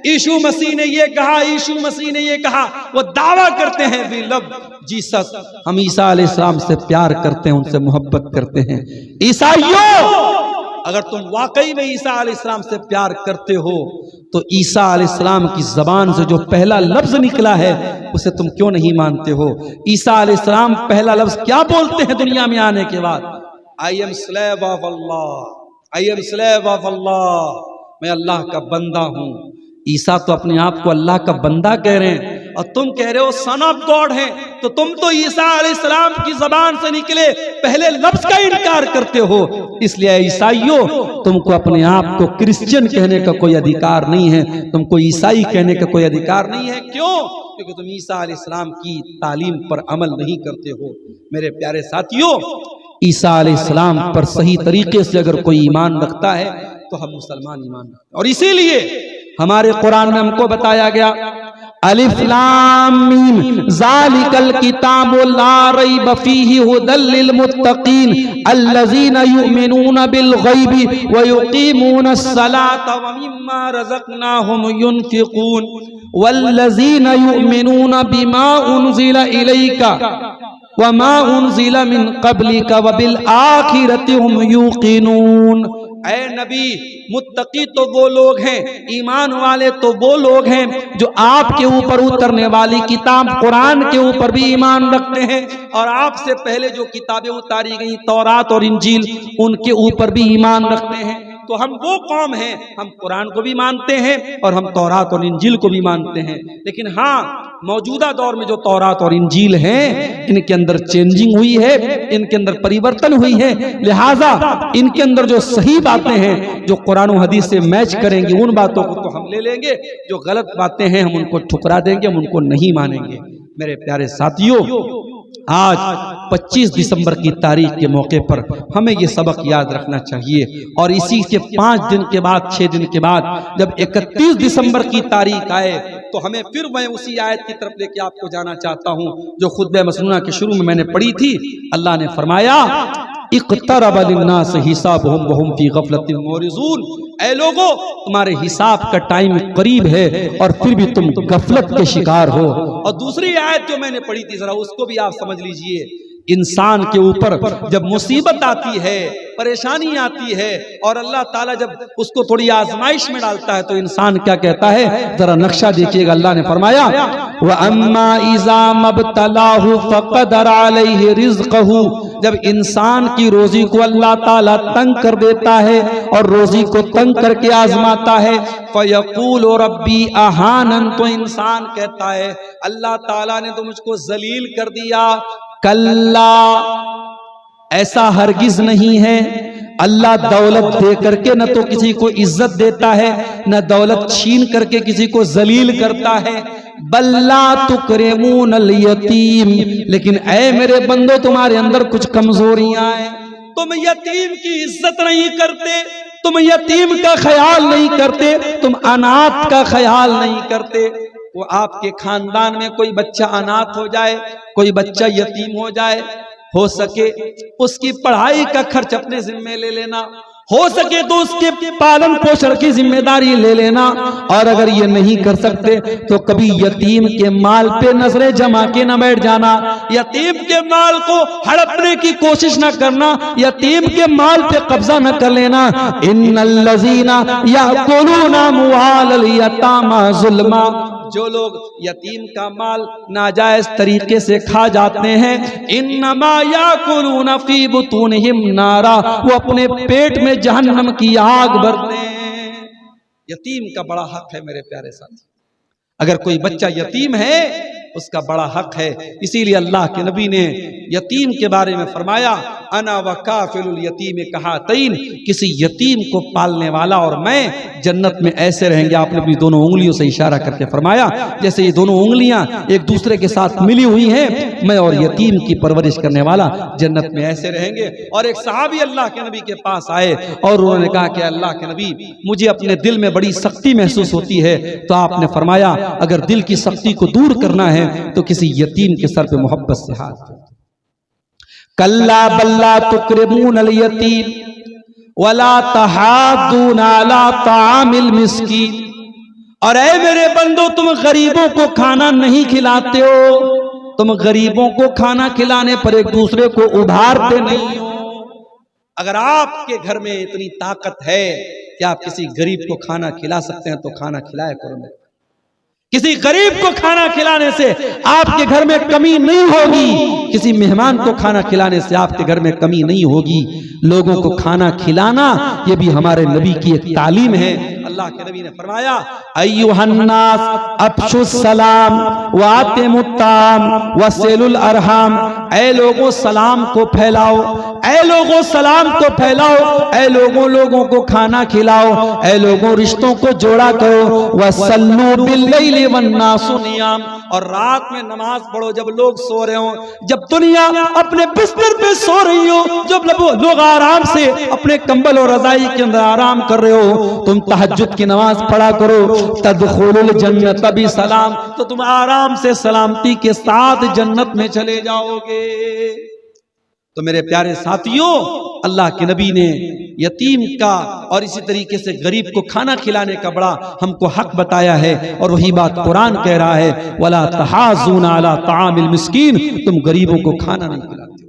Speaker 1: यीशु मसीह ने ये कहा, यीशु मसीह ने ये कहा। वो दावा करते हैं वी लव जीसस, हम ईसा अलैहिस्सलाम से प्यार करते हैं, उनसे मोहब्बत करते हैं। ईसाइयों, अगर तुम वाकई में ईसा अलैहिस्सलाम से प्यार करते हो तो ईसा अलैहिस्सलाम की जबान से जो पहला लफ्ज निकला है उसे तुम क्यों नहीं मानते हो। ईसा अलैहिस्सलाम पहला लफ्ज क्या बोलते हैं दुनिया में आने के बाद? I am slave of Allah, I am slave of Allah, मैं अल्लाह का बंदा हूं। ईसा तो अपने आप को अल्लाह का बंदा कह रहे हैं और तुम कह रहे हो सन ऑफ गॉड है, तो तुम तो ईसा अलैहिस्सलाम की जबान से निकले पहले लफ्ज का इनकार करते हो। इसलिए ईसाइयों, तुमको अपने आप को क्रिश्चियन कहने का कोई अधिकार नहीं है, तुमको ईसाई कहने का कोई अधिकार नहीं है। क्यों? क्योंकि तुम ईसा अलैहिस्सलाम की तालीम पर अमल नहीं करते हो। मेरे प्यारे साथियों, ईसा अलैहिस्सलाम पर सही तरीके से अगर कोई ईमान रखता है तो हम मुसलमान ईमान रखते हैं। और इसीलिए हमारे कुरान में हमको बताया गया अलिफ लाम मीम ज़ालिकल किताबु ला रैब फीहि हुदल लिल मुत्तकीन अल्लज़ीना युमिनूना बिल गैबि व युकीमूनस सलाता व मिम्मा रज़क़नाहुम युनफ़िक़ून वल्लज़ीना युमिनूना बिमा उनज़िला इलैका व मा उनज़िला मिन क़ब्लिका व बिल आखिरति हुम युक़िनून। ऐ नबी, मुत्तकी तो वो लोग हैं, ईमान वाले तो वो लोग हैं जो आपके ऊपर उतरने वाली किताब कुरान के ऊपर भी ईमान रखते हैं, और आपसे पहले जो किताबें उतारी गई तौरात और इंजील उनके ऊपर भी ईमान रखते हैं। तो हम वो कौम हैं, हम कुरान को भी मानते हैं और हम तौरात और इंजील को भी मानते हैं। लेकिन हाँ, मौजूदा दौर में जो तौरात और इंजील हैं इनके अंदर चेंजिंग हुई है, इनके अंदर परिवर्तन हुई है, लिहाजा इनके अंदर जो सही बातें हैं जो कुरान और हदीस से मैच करेंगी उन बातों को तो हम ले लेंगे, जो गलत बातें हैं हम उनको ठुकरा देंगे, हम उनको नहीं मानेंगे। मेरे प्यारे साथियों, आज 25 दिसंबर की तारीख के मौके पर हमें ये सबक याद रखना चाहिए। और इसी के 5 दिन के बाद, 6 दिन के बाद जब 31 दिसंबर की तारीख आए तो हमें फिर मैं उसी आयत की तरफ लेके आपको जाना चाहता हूं जो खुतबे मसनूना के शुरू में मैंने पढ़ी थी। अल्लाह ने फरमाया, इक़्तरब लिन्नास हिसाबुहुम वहुम फी गफ़लतिन मुरिज़ून। ऐ लोगो, तुम्हारे हिसाब का टाइम करीब है और फिर भी तुम गफलत के शिकार हो। और दूसरी आयत जो मैंने पढ़ी थी, जरा उसको भी आप समझ लीजिए। इंसान के ऊपर जब मुसीबत आती है, परेशानी आती है और अल्लाह ताला जब उसको थोड़ी आजमाइश में डालता है तो इंसान क्या कहता है, जरा नक्शा देखिएगा। अल्लाह ने फरमाया, व अम्मा इज़ा मब्तलाहु फ़क़दर अलैहि रिज़्क़हु। जब इंसान की रोजी को अल्लाह ताला तंग कर देता है और रोजी को तंग करके आजमाता है, फ़यक़ूलु रब्बी अहानन, तो इंसान कहता है अल्लाह ताला ने तो मुझको जलील कर दिया। कल्ला, ऐसा हरगिज नहीं है। अल्लाह दौलत दे करके न तो किसी को इज्जत देता है, न दौलत छीन करके किसी को जलील करता है। बल्ला तुकरिमून अल यतीम, लेकिन ऐ मेरे बंदो, तुम्हारे अंदर कुछ कमजोरियां हैं। तुम यतीम की इज्जत नहीं करते, तुम यतीम का ख्याल नहीं करते, तुम अनाथ का ख्याल नहीं करते। वो आपके खानदान में कोई बच्चा अनाथ हो जाए, कोई बच्चा यतीम हो जाए, हो सके उसकी पढ़ाई का खर्च अपने जिम्मे ले लेना, हो सके तो उसके पालन पोषण की जिम्मेदारी ले लेना। और अगर ये नहीं कर सकते तो कभी यतीम के माल पे नजरें जमा के न बैठ जाना, यतीम के माल को हड़पने की कोशिश न करना, यतीम के माल पे कब्जा न कर लेना। इन्नल्लज़ीना याकुलूना अम्वालल यतामा ज़ुल्मा, जो लोग यतीम का माल नाजायज तरीके से खा जाते हैं, इन्नमा याकुलूना फी बुतूनिहिम नारा, वो अपने पेट में जहन्नम की आग भरते हैं। यतीम का बड़ा हक है मेरे प्यारे साथी। अगर कोई बच्चा यतीम है उसका बड़ा हक है। इसीलिए अल्लाह के नबी ने यतीम के बारे में फरमाया, अना व काफिलुल यतीम कहातैन, किसी यतीम को पालने वाला और मैं जन्नत में ऐसे रहेंगे। आपने अपनी दोनों उंगलियों से इशारा करके फरमाया जैसे ये दोनों उंगलियां एक दूसरे के साथ मिली हुई हैं, मैं और यतीम की परवरिश करने वाला जन्नत में ऐसे रहेंगे। और एक सहाबी अल्लाह के नबी के पास आए और उन्होंने कहा कि अल्लाह के नबी, मुझे अपने दिल में बड़ी सख्ती महसूस होती है। तो आपने फरमाया, अगर दिल की सख्ती को दूर करना है तो किसी यतीम के सर पे मोहब्बत से हाथ दो। कल्ला बल्ला तुकरिमून अल यतीम वला तहादून अला तामिल मिस्कीन। और ऐ मेरे बंदो, तुम गरीबों को खाना नहीं खिलाते हो, तुम गरीबों को खाना खिलाने पर एक दूसरे को उभारते नहीं हो। अगर आपके घर में इतनी ताकत है कि आप किसी गरीब को खाना खिला सकते हैं तो खाना खिलाया करो। किसी गरीब को खाना खिलाने से आपके घर में कमी नहीं होगी, किसी मेहमान को खाना खिलाने से आपके घर में कमी नहीं होगी। लोगों को खाना खिलाना ये भी हमारे नबी की एक तालीम है। अल्लाह के नबी ने फरमाया, अय्युहन्नास अफ्शुस सलाम व आतिमुत ताम वसिलुल अरहम। ऐ लोगों, सलाम को फैलाओ, ऐ लोगों सलाम को फैलाओ, ऐ लोगों को खाना खिलाओ, ऐ लोगों रिश्तों को जोड़ा करो। वसल्लू बिल्लैलि वन्नासु नियाम, और रात में नमाज पढ़ो जब लोग सो रहे हो, जब दुनिया अपने बिस्तर पे सो रही हो, जब लोग आराम से अपने कंबल और रजाई के अंदर आराम कर रहे हो, तुम तहज्जुद की नमाज पढ़ा करो। तदखुलुल जन्नत बि सलाम, तो तुम आराम से सलामती के साथ जन्नत में चले जाओगे। तो मेरे प्यारे साथियों, अल्लाह के नबी ने यतीम का और इसी तरीके से गरीब को खाना खिलाने का बड़ा हमको हक बताया है। और वही बात कुरान कह रहा है, वला तहाज़ून अला तामिल मिस्कीन, तुम गरीबों को खाना नहीं खिलाते हो।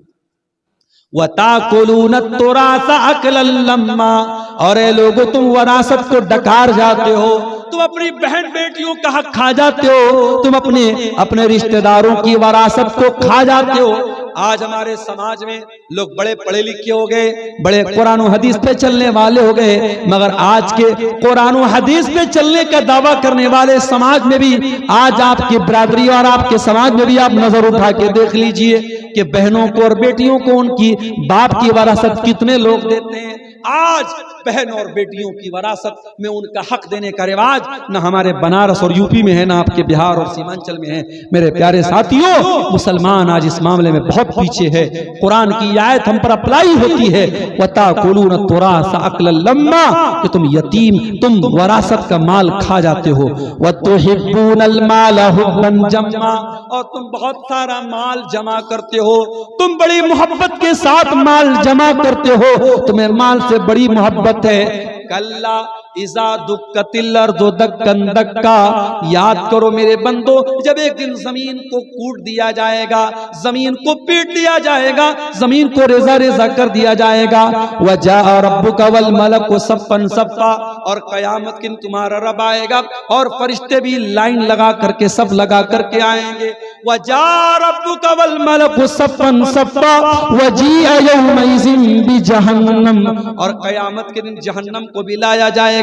Speaker 1: वताकुलून तुरासा अकलन लम्मा, और ए लोगों तुम वरासत को डकार जाते हो, तुम अपनी बहन बेटियों का हक खा जाते हो, तुम अपने रिश्तेदारों की वरासत को खा जाते हो। आज हमारे समाज में लोग बड़े पढ़े लिखे हो गए, बड़े कुरान और हदीस पे चलने वाले हो गए, मगर आज के कुरान और हदीस पे चलने का दावा करने वाले समाज में भी, आज आपकी बरादरी और आपके समाज में भी आप नजर उठा के देख लीजिए कि बहनों को और बेटियों को उनकी बाप की वरासत कितने लोग देते हैं। आज बहन और बेटियों की वरासत में उनका हक देने का रिवाज न हमारे बनारस और यूपी में है, ना आपके बिहार और सीमांचल में है। मेरे प्यारे साथियों, मुसलमान आज इस मामले में बहुत पीछे है। कुरान की आयत हम पर अप्लाई होती है, वताकुलून तुरास अकलन लम्मा, कि तुम यतीम, तुम वरासत का माल खा जाते हो। वतुहिब्बूनल माल हुब्बन जम्मा, और तुम बहुत सारा माल जमा करते हो, तुम बड़ी मोहब्बत के साथ माल जमा करते हो, तुम्हें माल से बड़ी मोहब्बत है। कल्ला इज़ा दुक्कतिल अर्दु दक्कन दक्का, याद करो मेरे बंदो, जब एक दिन जमीन को कूट दिया जाएगा, जमीन को पीट दिया जाएगा, जमीन को रेजा रेजा कर दिया जाएगा। वजा रब्बुका वल मलकु सफ़्फ़न सफ़्फ़ा, और कयामत के दिन तुम्हारा रब आएगा और फरिश्ते भी लाइन लगा करके, सब लगा करके आएंगे। वजा रब्बुका वल मलकु सफ़्फ़न सफ़्फ़ा वजीअ यौमइज़िन बिजहन्नम, और कयामत के दिन जहन्नम को भी लाया जाएगा।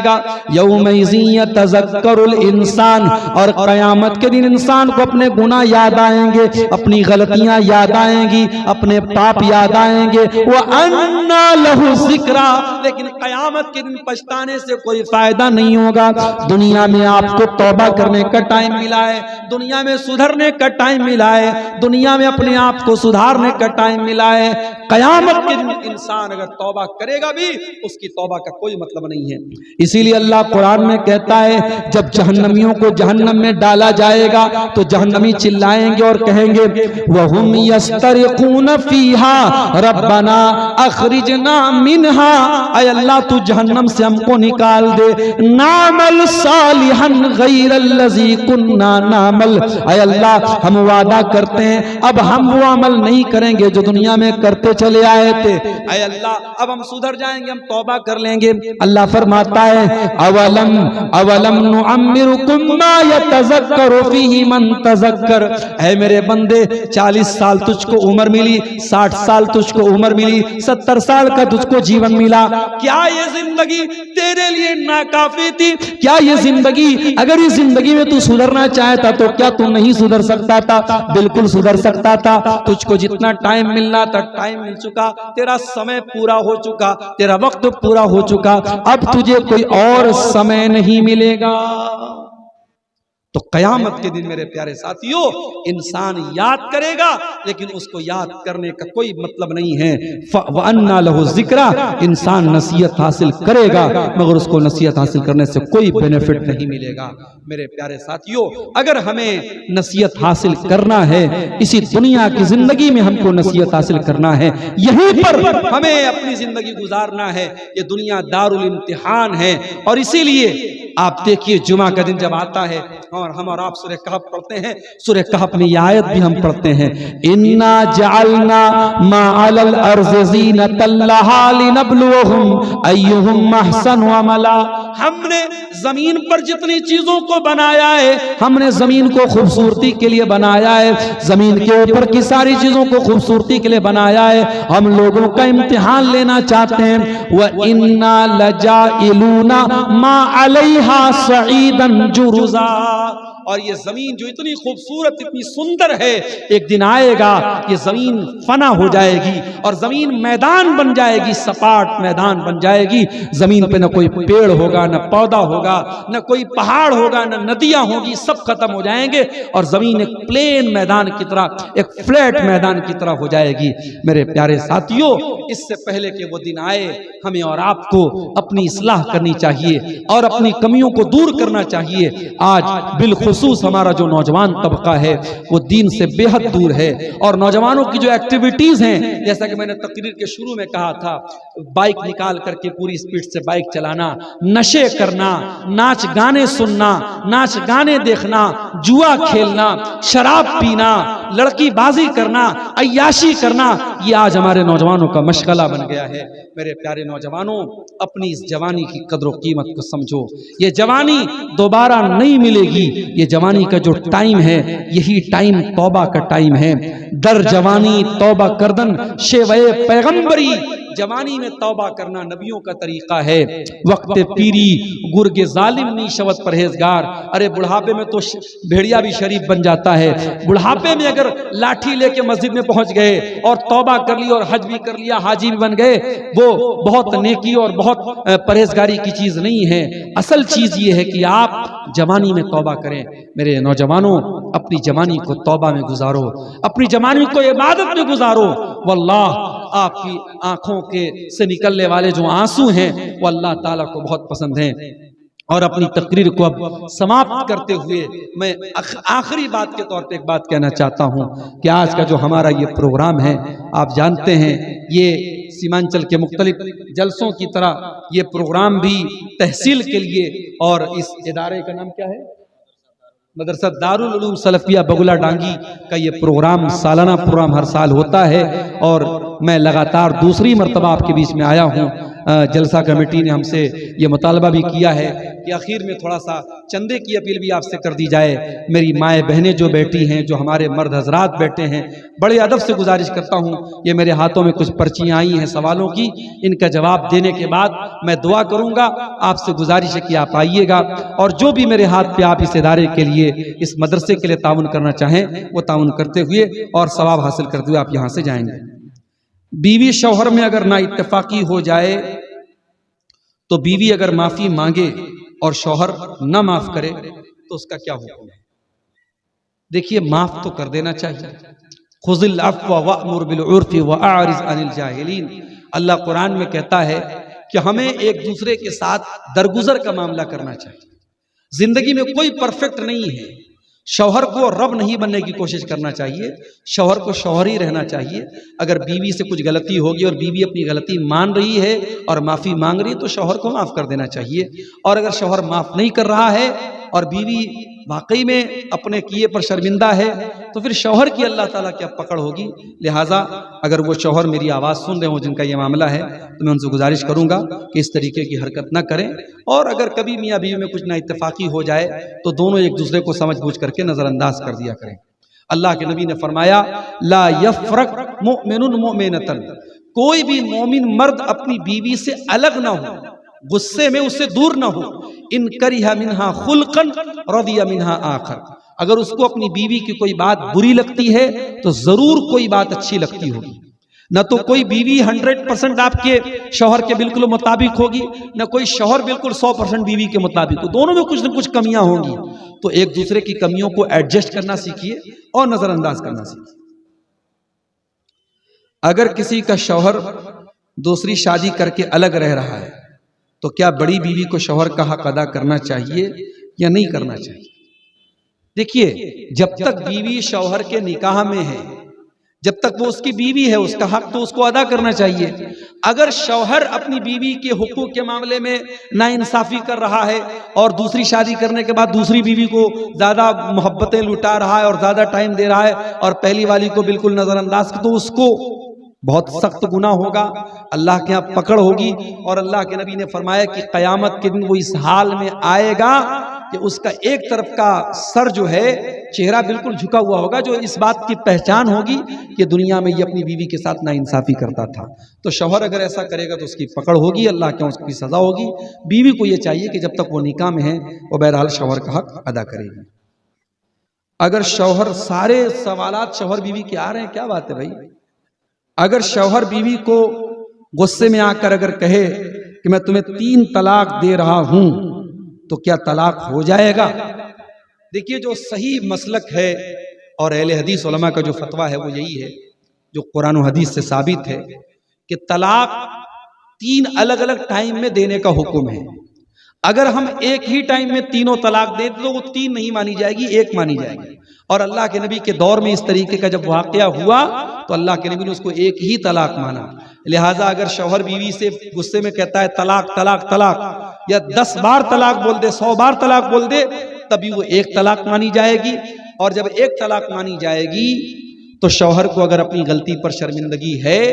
Speaker 1: यौमइज़िन यतज़क्करुल इंसान, और कयामत के दिन इंसान को अपने गुनाह याद आएंगे, अपनी गलतियां याद आएंगी, अपने पाप याद आएंगे। व अन्ना लहु ज़िक्रा, लेकिन कयामत के दिन पछताने से कोई फायदा नहीं होगा। दुनिया में आपको तौबा करने का टाइम मिला है, दुनिया में सुधरने का टाइम मिला है, दुनिया में अपने आप को सुधारने का टाइम मिला है। कयामत के दिन इंसान अगर तौबा करेगा भी, उसकी तौबा का कोई मतलब नहीं है। इसीलिए अल्लाह कुरान में कहता है, जब जहन्नमियों को जहन्नम में डाला जाएगा तो जहन्नमी चिल्लाएंगे और कहेंगे, वहुम यस्तरिकून फीहा रब्बना अखरिजना मिनहा, ऐ अल्लाह तू जहन्नम से हमको निकाल दे, नामल सालिहन गैरल्लज़ी कुन्ना नामल, ऐ अल्लाह हम वादा करते हैं अब हम वो अमल नहीं करेंगे जो दुनिया में करते चले आए थे। ऐ अल्लाह अब हम सुधर जाएंगे, हम तौबा कर लेंगे। अल्लाह फरमाता है, अवलम नुअम्मिरुकुम मा यतज़क्करु फीही मन तज़क्कर, ऐ मेरे बंदे 40 साल तुझको उम्र मिली, 60 साल तुझको उम्र मिली, 70 साल का तुझको जीवन मिला, क्या ये जिंदगी तेरे लिए नाकाफी थी? क्या ये जिंदगी, अगर इस जिंदगी में तू सुधरना चाहता तो क्या तू नहीं सुधर सकता था? बिल्कुल सुधर सकता था। तुझको जितना टाइम मिलना था टाइम मिल चुका, तेरा समय पूरा हो चुका, तेरा वक्त पूरा हो चुका, अब तुझे कोई और समय नहीं मिलेगा। तो कयामत के दिन मेरे प्यारे साथियों, इंसान याद करेगा, लेकिन उसको याद करने का कोई मतलब नहीं है। वअन्ना लहु ज़िक्रा, इंसान नसीहत हासिल करेगा मगर उसको नसीहत हासिल करने से कोई बेनिफिट नहीं मिलेगा। मेरे प्यारे साथियों, अगर हमें नसीहत हासिल करना है, इसी दुनिया की जिंदगी में हमको नसीहत हासिल करना है, यहीं पर हमें अपनी जिंदगी गुजारना है। ये दुनिया दारुल इम्तिहान है, और इसीलिए आप देखिए जुमा का दिन जब आता है और हम और आप सूरह कहफ पढ़ते हैं, सूरह कहफ में यह आयत भी हम पढ़ते हैं, इन्ना जअलना मा अलल अर्ज़ि ज़ीनतल लहा लिनब्लुवहुम अय्युहुम अहसनु अमला, हमने जमीन पर जितनी चीजों को बनाया है, हमने जमीन को खूबसूरती के लिए बनाया है, जमीन के ऊपर की सारी चीजों को खूबसूरती के लिए बनाया है, हम लोगों का इम्तिहान लेना चाहते हैं। व इन्ना लजाइलूना मा अलैहा सईदन जुरुजा, और ये जमीन जो इतनी खूबसूरत, इतनी सुंदर है, एक दिन आएगा ये जमीन फना हो जाएगी और जमीन मैदान बन जाएगी, सपाट मैदान बन जाएगी। जमीन पे न कोई पेड़ होगा, न पौधा होगा, न कोई पहाड़ होगा, न नदियां होगी, सब खत्म हो जाएंगे और जमीन एक प्लेन मैदान की तरह, एक फ्लैट मैदान की तरह हो जाएगी। मेरे प्यारे साथियों, इससे पहले कि वो दिन आए, हमें और आपको अपनी इस्लाह करनी चाहिए और अपनी कमियों को दूर करना चाहिए। आज बिल्खुसूस हमारा जो नौजवान तबका है वो दीन से बेहद दूर है, और नौजवानों की जो एक्टिविटीज हैं, जैसा कि मैंने तकरीर के शुरू में कहा था, बाइक निकाल करके पूरी स्पीड से बाइक चलाना, नशे करना, नाच गाने सुनना, नाच गाने देखना, जुआ खेलना, शराब पीना, लड़की बाजी करना, अय्याशी करना, ये आज हमारे नौजवानों का मशगला बन गया है। मेरे प्यारे नौजवानों, अपनी इस जवानी की कद्र कीमत को समझो। ये जवानी दोबारा नहीं मिलेगी। ये जवानी का जो टाइम है, यही टाइम तौबा का टाइम है। दर जवानी तौबा करदन शेवे पैगंबरी, जवानी में तौबा करना नबियों का तरीका है। वक्त पीरी गुर्गे जालिम नी शवत परहेजगार। अरे बुढ़ापे में तो भेड़िया भी शरीफ बन जाता है। बुढ़ापे में अगर लाठी लेके मस्जिद में पहुंच गए और तौबा कर ली और हज भी कर लिया, हाजी भी बन गए, वो बहुत नेकी और बहुत परहेजगारी की चीज नहीं है। असल चीज ये है कि आप जवानी में तौबा करें। मेरे नौजवानों, अपनी जवानी को तौबा में गुजारो, अपनी जवानी को इबादत में गुजारो। वल्लाह आपकी आंखों के से निकलने वाले जो आंसू हैं वो अल्लाह ताला को बहुत पसंद हैं। और अपनी तकरीर को अब समाप्त करते हुए मैं आखिरी बात के तौर पे एक बात कहना चाहता हूं कि आज का जो हमारा ये प्रोग्राम है, आप जानते हैं ये सीमांचल के मुख्तलिफ जलसों की तरह ये प्रोग्राम भी तहसील के लिए, और इस इदारे का नाम क्या है, मदरसा दारुल उलूम सलफिया बगुला डांगी का ये प्रोग्राम सालाना प्रोग्राम हर साल होता है। और मैं लगातार दूसरी मर्तबा आपके बीच में आया हूँ। जलसा कमेटी ने हमसे ये मुतालबा भी किया है कि आखिर में थोड़ा सा चंदे की अपील भी आपसे कर दी जाए। मेरी माएँ बहनें जो बैठी हैं, जो हमारे मर्द हजरात बैठे हैं, बड़े अदब से गुजारिश करता हूँ, ये मेरे हाथों में कुछ पर्चियाँ आई हैं सवालों की, इनका जवाब देने के बाद मैं दुआ करूँगा। आपसे गुजारिश है कि आप आइएगा और जो भी मेरे हाथ पे आप इस इदारे के लिए, इस मदरसे के लिए ताउन करना चाहें वो ताउन करते हुए और सवाब हासिल करते हुए आप यहाँ से जाएंगे। बीवी शौहर में अगर ना इत्तेफाकी हो जाए तो बीवी अगर माफी मांगे और शौहर ना माफ करे तो उसका क्या हुक्म है? देखिए, माफ तो कर देना चाहिए। खुज़िल अफ़्व वअमुर बिल उर्फ़ि वअरिज़ अनिल जाहिलीन। अल्लाह कुरान में कहता है कि हमें एक दूसरे के साथ दरगुजर का मामला करना चाहिए। जिंदगी में कोई परफेक्ट नहीं है। शौहर को रब नहीं बनने की कोशिश करना चाहिए, शौहर को शौहर ही रहना चाहिए। अगर बीवी से कुछ गलती होगी और बीवी अपनी गलती मान रही है और माफ़ी मांग रही है तो शौहर को माफ़ कर देना चाहिए। और अगर शौहर माफ़ नहीं कर रहा है और बीवी वाकई में अपने किए पर शर्मिंदा है तो फिर शौहर की अल्लाह ताला क्या पकड़ होगी। लिहाजा अगर वो शौहर मेरी आवाज़ सुन रहे हो जिनका ये मामला है तो मैं उनसे गुजारिश करूंगा कि इस तरीके की हरकत ना करें। और अगर कभी मियाँ बीवी में कुछ ना इत्तेफाकी हो जाए तो दोनों एक दूसरे को समझ बूझ करके नज़रअंदाज कर दिया करें। अल्लाह के नबी ने फरमाया, ला यफ़रक मुमिनुन मुमिनतन, कोई भी मोमिन मर्द अपनी बीवी से अलग ना हो, गुस्से में उससे दूर ना हो। इन करिहा मिन्हा खुल्कन रदिया मिन्हा आखर, अगर उसको अपनी बीवी की कोई बात बुरी लगती है तो जरूर कोई बात अच्छी लगती होगी। न तो कोई बीवी 100% आपके शौहर के बिल्कुल मुताबिक होगी, न कोई शौहर बिल्कुल 100% बीवी के मुताबिक हो, दोनों में कुछ न कुछ कमियां होंगी। तो एक दूसरे की कमियों को एडजस्ट करना सीखिए और नजरअंदाज करना सीखिए। अगर किसी का शौहर दूसरी शादी करके अलग रह रहा है तो क्या बड़ी बीवी को शौहर का हक अदा करना चाहिए या नहीं करना चाहिए? देखिए, जब तक बीवी शौहर के निकाह में है, जब तक वो उसकी बीवी है, उसका हक तो उसको अदा करना चाहिए। अगर शौहर अपनी बीवी के हुकूक के मामले में नाइंसाफी कर रहा है और दूसरी शादी करने के बाद दूसरी बीवी को ज्यादा मोहब्बतें लुटा रहा है और ज्यादा टाइम दे रहा है और पहली वाली को बिल्कुल नजरअंदाज, तो उसको बहुत सख्त गुनाह होगा, अल्लाह के यहाँ पकड़ होगी। और अल्लाह के नबी ने फरमाया कि क़यामत के दिन वो इस हाल में आएगा कि उसका एक तरफ का सर जो है, चेहरा बिल्कुल झुका हुआ होगा, जो इस बात की पहचान होगी कि दुनिया में ये अपनी बीवी के साथ नाइंसाफी करता था। तो शौहर अगर ऐसा करेगा तो उसकी पकड़ होगी, अल्लाह के यहाँ उसकी सजा होगी। बीवी को ये चाहिए कि जब तक वो निकाह में है वो बहरहाल शौहर का हक अदा करेगी। अगर शौहर, सारे सवालात शौहर बीवी के आ रहे हैं, क्या बात है भाई। अगर शौहर बीवी को गुस्से में आकर अगर कहे कि मैं तुम्हें 3 तलाक दे रहा हूं तो क्या तलाक हो जाएगा? देखिए, जो सही मसलक है और अहले हदीस उलमा का जो फतवा है वो यही है, जो कुरान और हदीस से साबित है कि तलाक 3 अलग अलग टाइम में देने का हुक्म है। अगर हम एक ही टाइम में तीनों तलाक दें तो वो 3 नहीं मानी जाएगी, 1 मानी जाएगी। और अल्लाह के नबी के दौर में इस तरीके का जब वाक़या हुआ तो अल्लाह के नबी ने उसको 1 ही तलाक माना। लिहाजा अगर शौहर बीवी से गुस्से में कहता है तलाक तलाक तलाक, या 10 बार तलाक बोल दे, 100 बार तलाक बोल दे, तभी वो 1 तलाक मानी जाएगी। और जब 1 तलाक मानी जाएगी तो शौहर को अगर अपनी गलती पर शर्मिंदगी है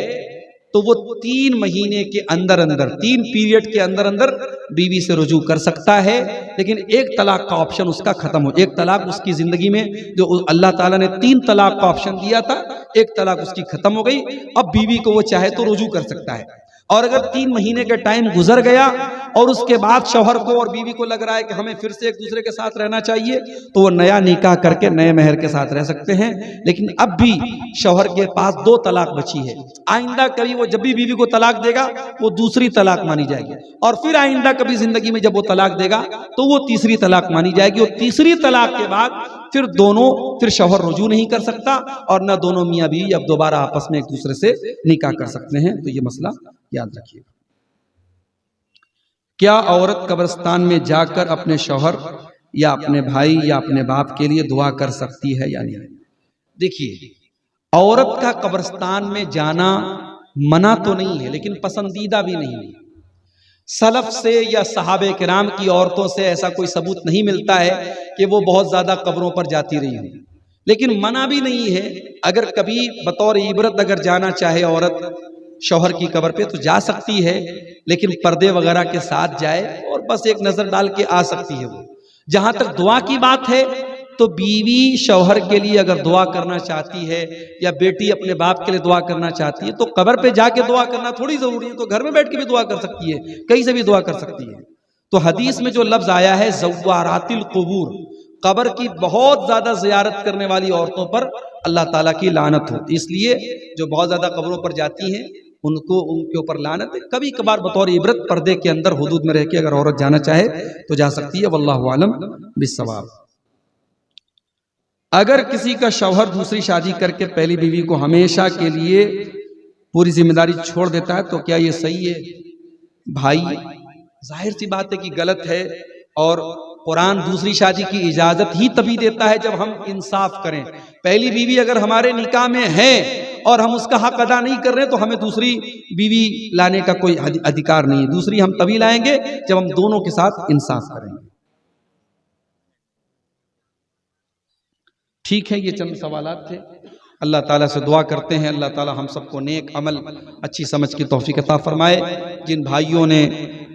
Speaker 1: तो वो 3 महीने के अंदर अंदर, 3 पीरियड के अंदर अंदर बीवी से रुजू कर सकता है। लेकिन 1 तलाक का ऑप्शन उसका खत्म हो, 1 तलाक उसकी जिंदगी में, जो अल्लाह ताला ने 3 तलाक का ऑप्शन दिया था, 1 तलाक उसकी खत्म हो गई। अब बीवी को वो चाहे तो रुजू कर सकता है। और अगर 3 महीने का टाइम गुजर गया और उसके बाद शौहर को और बीवी को लग रहा है कि हमें फिर से एक दूसरे के साथ रहना चाहिए, तो वो नया निकाह करके नए मेहर के साथ रह सकते हैं। लेकिन अब भी शौहर के पास 2 तलाक बची है। आइंदा कभी वो जब भी बीवी को तलाक देगा वो दूसरी तलाक मानी जाएगी, और फिर आइंदा कभी जिंदगी में जब वो तलाक देगा तो वो तीसरी तलाक मानी जाएगी। और तीसरी तलाक के बाद फिर शौहर रुजू नहीं कर सकता और न दोनों मियाँ बीवी अब दोबारा आपस में एक दूसरे से निकाह कर सकते हैं। तो ये मसला याद रखिएगा। क्या औरत कब्रिस्तान में जाकर अपने शौहर या अपने भाई या अपने बाप के लिए दुआ कर सकती है या नहीं? देखिए, औरत का कब्रिस्तान में जाना मना तो नहीं है, लेकिन पसंदीदा भी नहीं है। सलफ से या सहाबे किराम की औरतों से ऐसा कोई सबूत नहीं मिलता है कि वो बहुत ज्यादा कब्रों पर जाती रही हो, लेकिन मना भी नहीं है। अगर कभी बतौर इबरत अगर जाना चाहे औरत शौहर की कब्र पे तो जा सकती है, लेकिन पर्दे वगैरह के साथ जाए और बस एक नजर डाल के आ सकती है वो। जहां तक दुआ की बात है तो बीवी शौहर के लिए अगर दुआ करना चाहती है या बेटी अपने बाप के लिए दुआ करना चाहती है तो कब्र पे जाके दुआ करना थोड़ी जरूरी है, तो घर में बैठ के भी दुआ कर सकती है, कहीं से भी दुआ कर सकती है। तो हदीस में जो लफ्ज आया है ज़व्वारातिल कुबूर, कब्र की बहुत ज्यादा जियारत करने वाली औरतों पर अल्लाह ताला की लानत होती, इसलिए जो बहुत ज्यादा कब्रों पर जाती हैं उनके ऊपर लानत है। कभी कभार बतौर इबरत पर्दे के अंदर हुदूद में रह के अगर औरत जाना चाहे तो जा सकती है। वल्लाहु आलम बिस्सवाब। अगर किसी का शौहर दूसरी शादी करके पहली बीवी को हमेशा के लिए पूरी जिम्मेदारी छोड़ देता है तो क्या ये सही है? भाई, जाहिर सी बात है कि गलत है, और कुरान दूसरी शादी की इजाजत ही तभी देता है जब हम इंसाफ करें। पहली बीवी अगर हमारे निकाह में है और हम उसका हक अदा नहीं कर रहे तो हमें दूसरी बीवी लाने का कोई अधिकार नहीं है। दूसरी हम तभी लाएंगे जब हम दोनों के साथ इंसाफ करेंगे। ठीक है, ये चंद सवालात थे। अल्लाह ताला से दुआ करते हैं अल्लाह ताला हम सबको नेक अमल, अच्छी समझ की तौफीक अता फरमाए। जिन भाइयों ने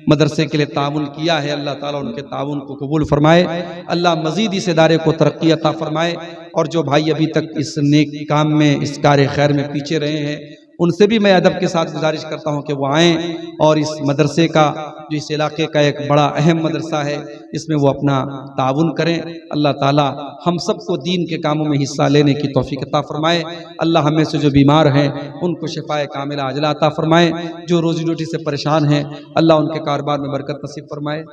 Speaker 1: मदरसे के लिए ताउन किया है अल्लाह ताला उनके ताउन को कबूल फरमाए। अल्लाह मजीद इस इदारे को तरक्की अता फरमाए, और जो भाई अभी तक इस नेक काम में, इस कार्य खैर में पीछे रहे हैं उनसे भी मैं अदब के साथ गुजारिश करता हूं कि वो आएँ और इस मदरसे का, जो इस इलाके का एक बड़ा अहम मदरसा है, इसमें वो अपना ताउन करें। अल्लाह ताला हम सबको दीन के कामों में हिस्सा लेने की तौफीक अता फरमाए। अल्लाह हमें से जो बीमार हैं उनको शिफाए कामिला अजला अता फरमाए। जो रोजी रोटी से परेशान हैं अल्लाह उनके कारोबार में बरकत नसीब फरमाए।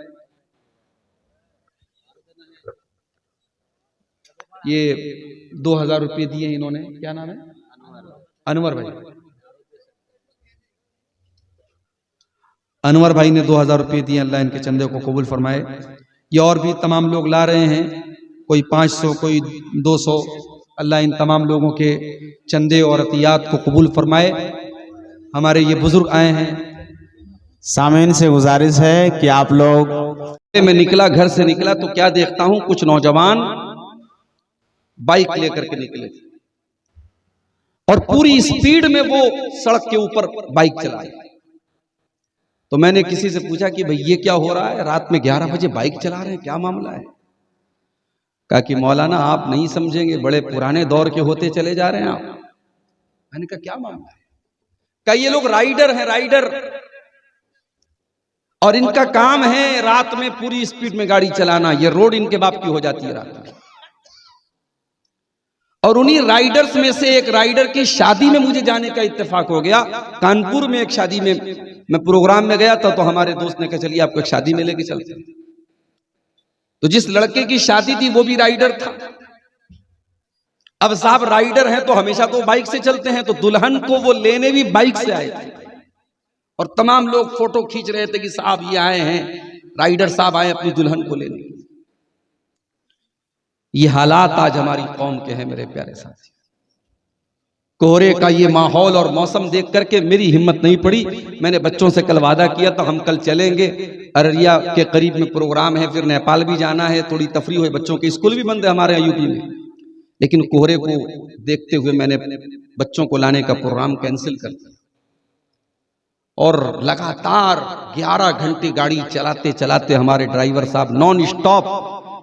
Speaker 1: ये 2000 रुपये दिए इन्होंने, क्या नाम है? अनवर भाई। अनवर भाई ने 2000 रुपये दिए, अल्लाह इनके चंदे को कबूल फरमाए। ये और भी तमाम लोग ला रहे हैं, कोई 500 कोई 200, अल्लाह इन तमाम लोगों के चंदे और अतियात को कबूल फरमाए। हमारे ये बुजुर्ग आए हैं।
Speaker 2: सामीन से गुजारिश है कि आप लोग,
Speaker 1: मैं निकला, घर से निकला तो क्या देखता हूं, कुछ नौजवान बाइक लेकर के निकले और पूरी स्पीड में वो सड़क के ऊपर बाइक चलाए। तो मैंने किसी से पूछा कि भाई ये क्या हो रहा है, रात में 11 बजे बाइक चला रहे हैं, क्या मामला है? कहा कि मौलाना आप नहीं समझेंगे, बड़े पुराने दौर के होते चले जा रहे हैं आप। मैंने कहा क्या मामला है? कहा ये लोग राइडर हैं, राइडर, और इनका काम है रात में पूरी स्पीड में गाड़ी चलाना। ये रोड इनके बाप की हो जाती है रात में। और उन्हीं राइडर्स में से एक राइडर की शादी में मुझे जाने का इत्तेफाक हो गया। कानपुर में एक शादी में मैं प्रोग्राम में गया था, तो हमारे दोस्त ने कहा चलिए आपको एक शादी में लेके चलते हैं। तो जिस लड़के की शादी थी वो भी राइडर था। अब साहब राइडर हैं तो हमेशा तो बाइक से चलते हैं, तो दुल्हन को वो लेने भी बाइक से आए थे और तमाम लोग फोटो खींच रहे थे कि साहब ये आए हैं, राइडर साहब आए अपनी दुल्हन को लेने। ये हालात आज हमारी कौम के हैं मेरे प्यारे साथी। कोहरे का ये माहौल और मौसम देख करके मेरी हिम्मत नहीं पड़ी। मैंने बच्चों से कल वादा किया था हम कल चलेंगे, अररिया के करीब में प्रोग्राम है, फिर नेपाल भी जाना है, थोड़ी तफरीह हुई, बच्चों के स्कूल भी बंद है हमारे यूपी में। लेकिन कोहरे को देखते हुए मैंने बच्चों को लाने का प्रोग्राम कैंसिल कर दिया और लगातार 11 घंटे गाड़ी चलाते चलाते हमारे ड्राइवर साहब नॉन स्टॉप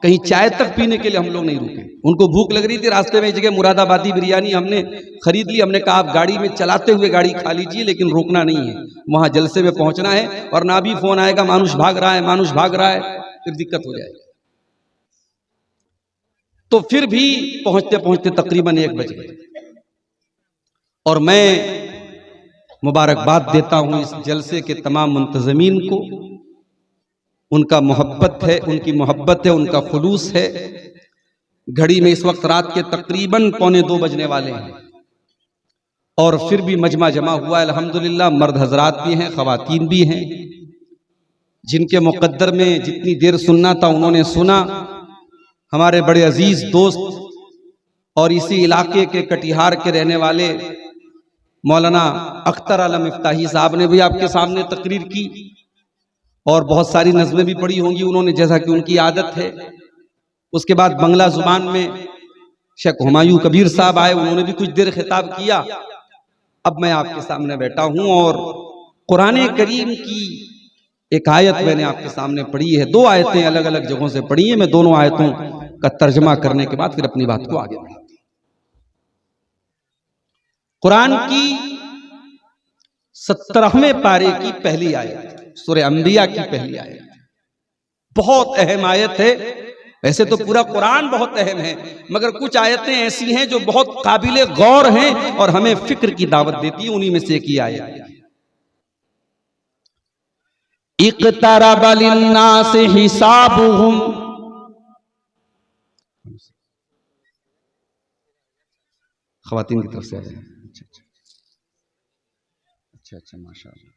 Speaker 1: कहीं चाय तक पीने के लिए हम लोग नहीं रुके। उनको भूख लग रही थी, रास्ते में एक जगह मुरादाबादी बिरयानी हमने खरीद ली। हमने कहा आप गाड़ी में चलाते हुए गाड़ी खा लीजिए, लेकिन रोकना नहीं है, वहां जलसे में पहुंचना है, और ना भी फोन आएगा मानुष भाग रहा है, मानुष भाग रहा है, फिर दिक्कत हो जाएगी। तो फिर भी पहुंचते पहुंचते तकरीबन 1 बज गए। और मैं मुबारकबाद देता हूं इस जलसे के तमाम मुंतजमीन को। उनका मोहब्बत है, उनकी मोहब्बत है, उनका खुलूस है। घड़ी में इस वक्त रात के तकरीबन 1:45 बजने वाले हैं, और फिर भी मजमा जमा हुआ है अल्हम्दुलिल्लाह। मर्द हजरात भी हैं, खवातीन भी हैं। जिनके मुकद्दर में जितनी देर सुनना था उन्होंने सुना। हमारे बड़े अजीज दोस्त और इसी इलाके के कटिहार के रहने वाले मौलाना अख्तर आलम इफ्ताही साहब ने भी आपके सामने तकरीर की, और बहुत सारी नज़में भी पढ़ी होंगी उन्होंने, जैसा कि उनकी आदत है। उसके बाद बंगला जुबान में शेख हुमायूं कबीर साहब आए, उन्होंने भी कुछ देर खिताब किया। अब मैं आपके सामने बैठा हूं और कुरान करीम की एक आयत मैंने आपके सामने पढ़ी है। 2 आयतें अलग अलग जगहों से पढ़ी है। मैं दोनों आयतों का तर्जमा करने के बाद फिर अपनी बात को आगे बढ़ाता हूं। कुरान की 17वें पारे की पहली आयत, सूरह अंबिया की पहली आयत, बहुत अहम आयत है। वैसे तो पूरा कुरान बहुत अहम है, मगर कुछ आयतें ऐसी हैं जो बहुत काबिले गौर हैं और हमें फिक्र की दावत देती है। उन्हीं में से एक ही आयत, इक़्तरब लिन्नास हिसाबुहुम, ख़वातीन की तरफ से आ जाए। अच्छा माशाअल्लाह,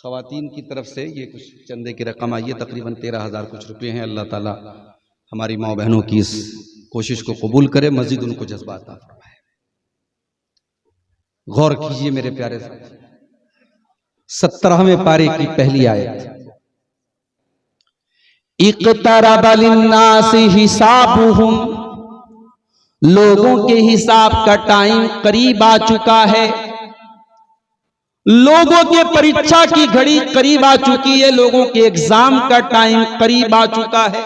Speaker 1: ख़वातीन की तरफ से ये कुछ चंदे की रकम आई है, तकरीबन 13,000 कुछ रुपए हैं। अल्लाह ताला हमारी माँ बहनों की इस कोशिश को कबूल करे, मजीद उनको जज्बा अता फरमाए। गौर कीजिए मेरे प्यारे साथी, 17वें पारे की पहली आयत, इक़्तरब लिन्नासि हिसाबुहुम, लोगों के हिसाब का टाइम करीब आ चुका है। लोगों के परीक्षा की घड़ी करीब आ चुकी है, लोगों के एग्जाम का टाइम करीब आ चुका है।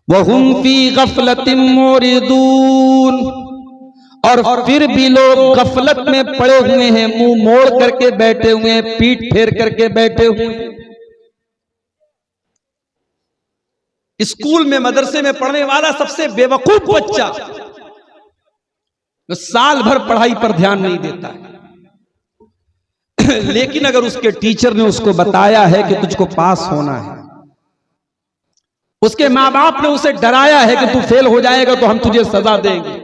Speaker 1: वहुम फी गफलतिम मुरिदून, और फिर भी लोग गफलत में पड़े हुए हैं, मुंह मोड़ करके बैठे हुए हैं, पीठ फेर करके बैठे हुए हैं। स्कूल में मदरसे में पढ़ने वाला सबसे बेवकूफ बच्चा तो साल भर पढ़ाई पर ध्यान नहीं देता है, लेकिन अगर उसके टीचर ने उसको बताया है कि तुझको पास होना है, उसके माँ बाप ने उसे डराया है कि तू फेल हो जाएगा तो हम तुझे सजा देंगे,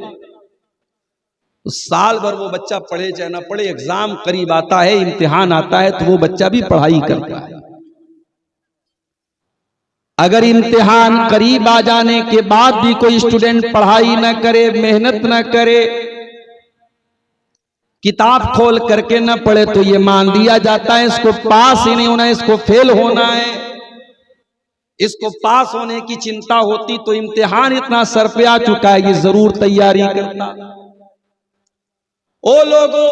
Speaker 1: तो साल भर वो बच्चा पढ़े चाहे ना पढ़े, एग्जाम करीब आता है, इम्तिहान आता है, तो वो बच्चा भी पढ़ाई करता है। अगर इम्तिहान करीब आ जाने के बाद भी कोई स्टूडेंट पढ़ाई ना करे, मेहनत ना करे, किताब खोल करके ना पढ़े, तो ये मान लिया जाता है इसको पास ही नहीं होना है, इसको फेल होना है। इसको पास होने की चिंता होती तो इम्तिहान इतना सर पे आ चुका है, ये जरूर तैयारी करता। ओ लोगों,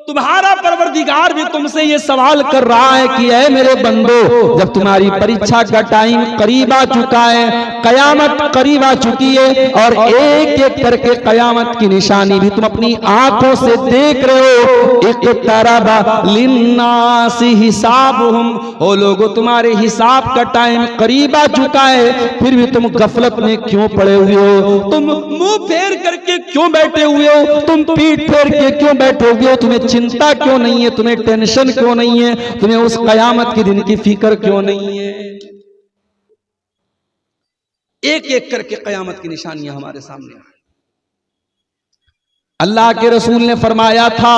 Speaker 1: तुम्हारा परवरदिगार भी तुमसे ये सवाल कर रहा है कि ऐ मेरे बंदो, जब तुम्हारी परीक्षा का टाइम करीब आ चुका है, कयामत करीब आ चुकी है, और एक एक करके कयामत की निशानी भी तुम अपनी आंखों से देख रहे हो, इक़्तरब लिन्नासि हिसाबुहुम, ओ लोगों तुम्हारे हिसाब का टाइम करीब आ चुका है, फिर भी तुम गफलत में क्यों पड़े हुए हो? तुम मुंह फेर करके क्यों बैठे हुए हो? तुम पीठ फेर के क्यों बैठे हुए हो? तुम्हें चिंता क्यों नहीं है? तुम्हें टेंशन क्यों नहीं है? तुम्हें उस कयामत के दिन की फिक्र क्यों नहीं है? एक एक करके कयामत की निशानियां हमारे सामने आई। अल्लाह के रसूल ने फरमाया था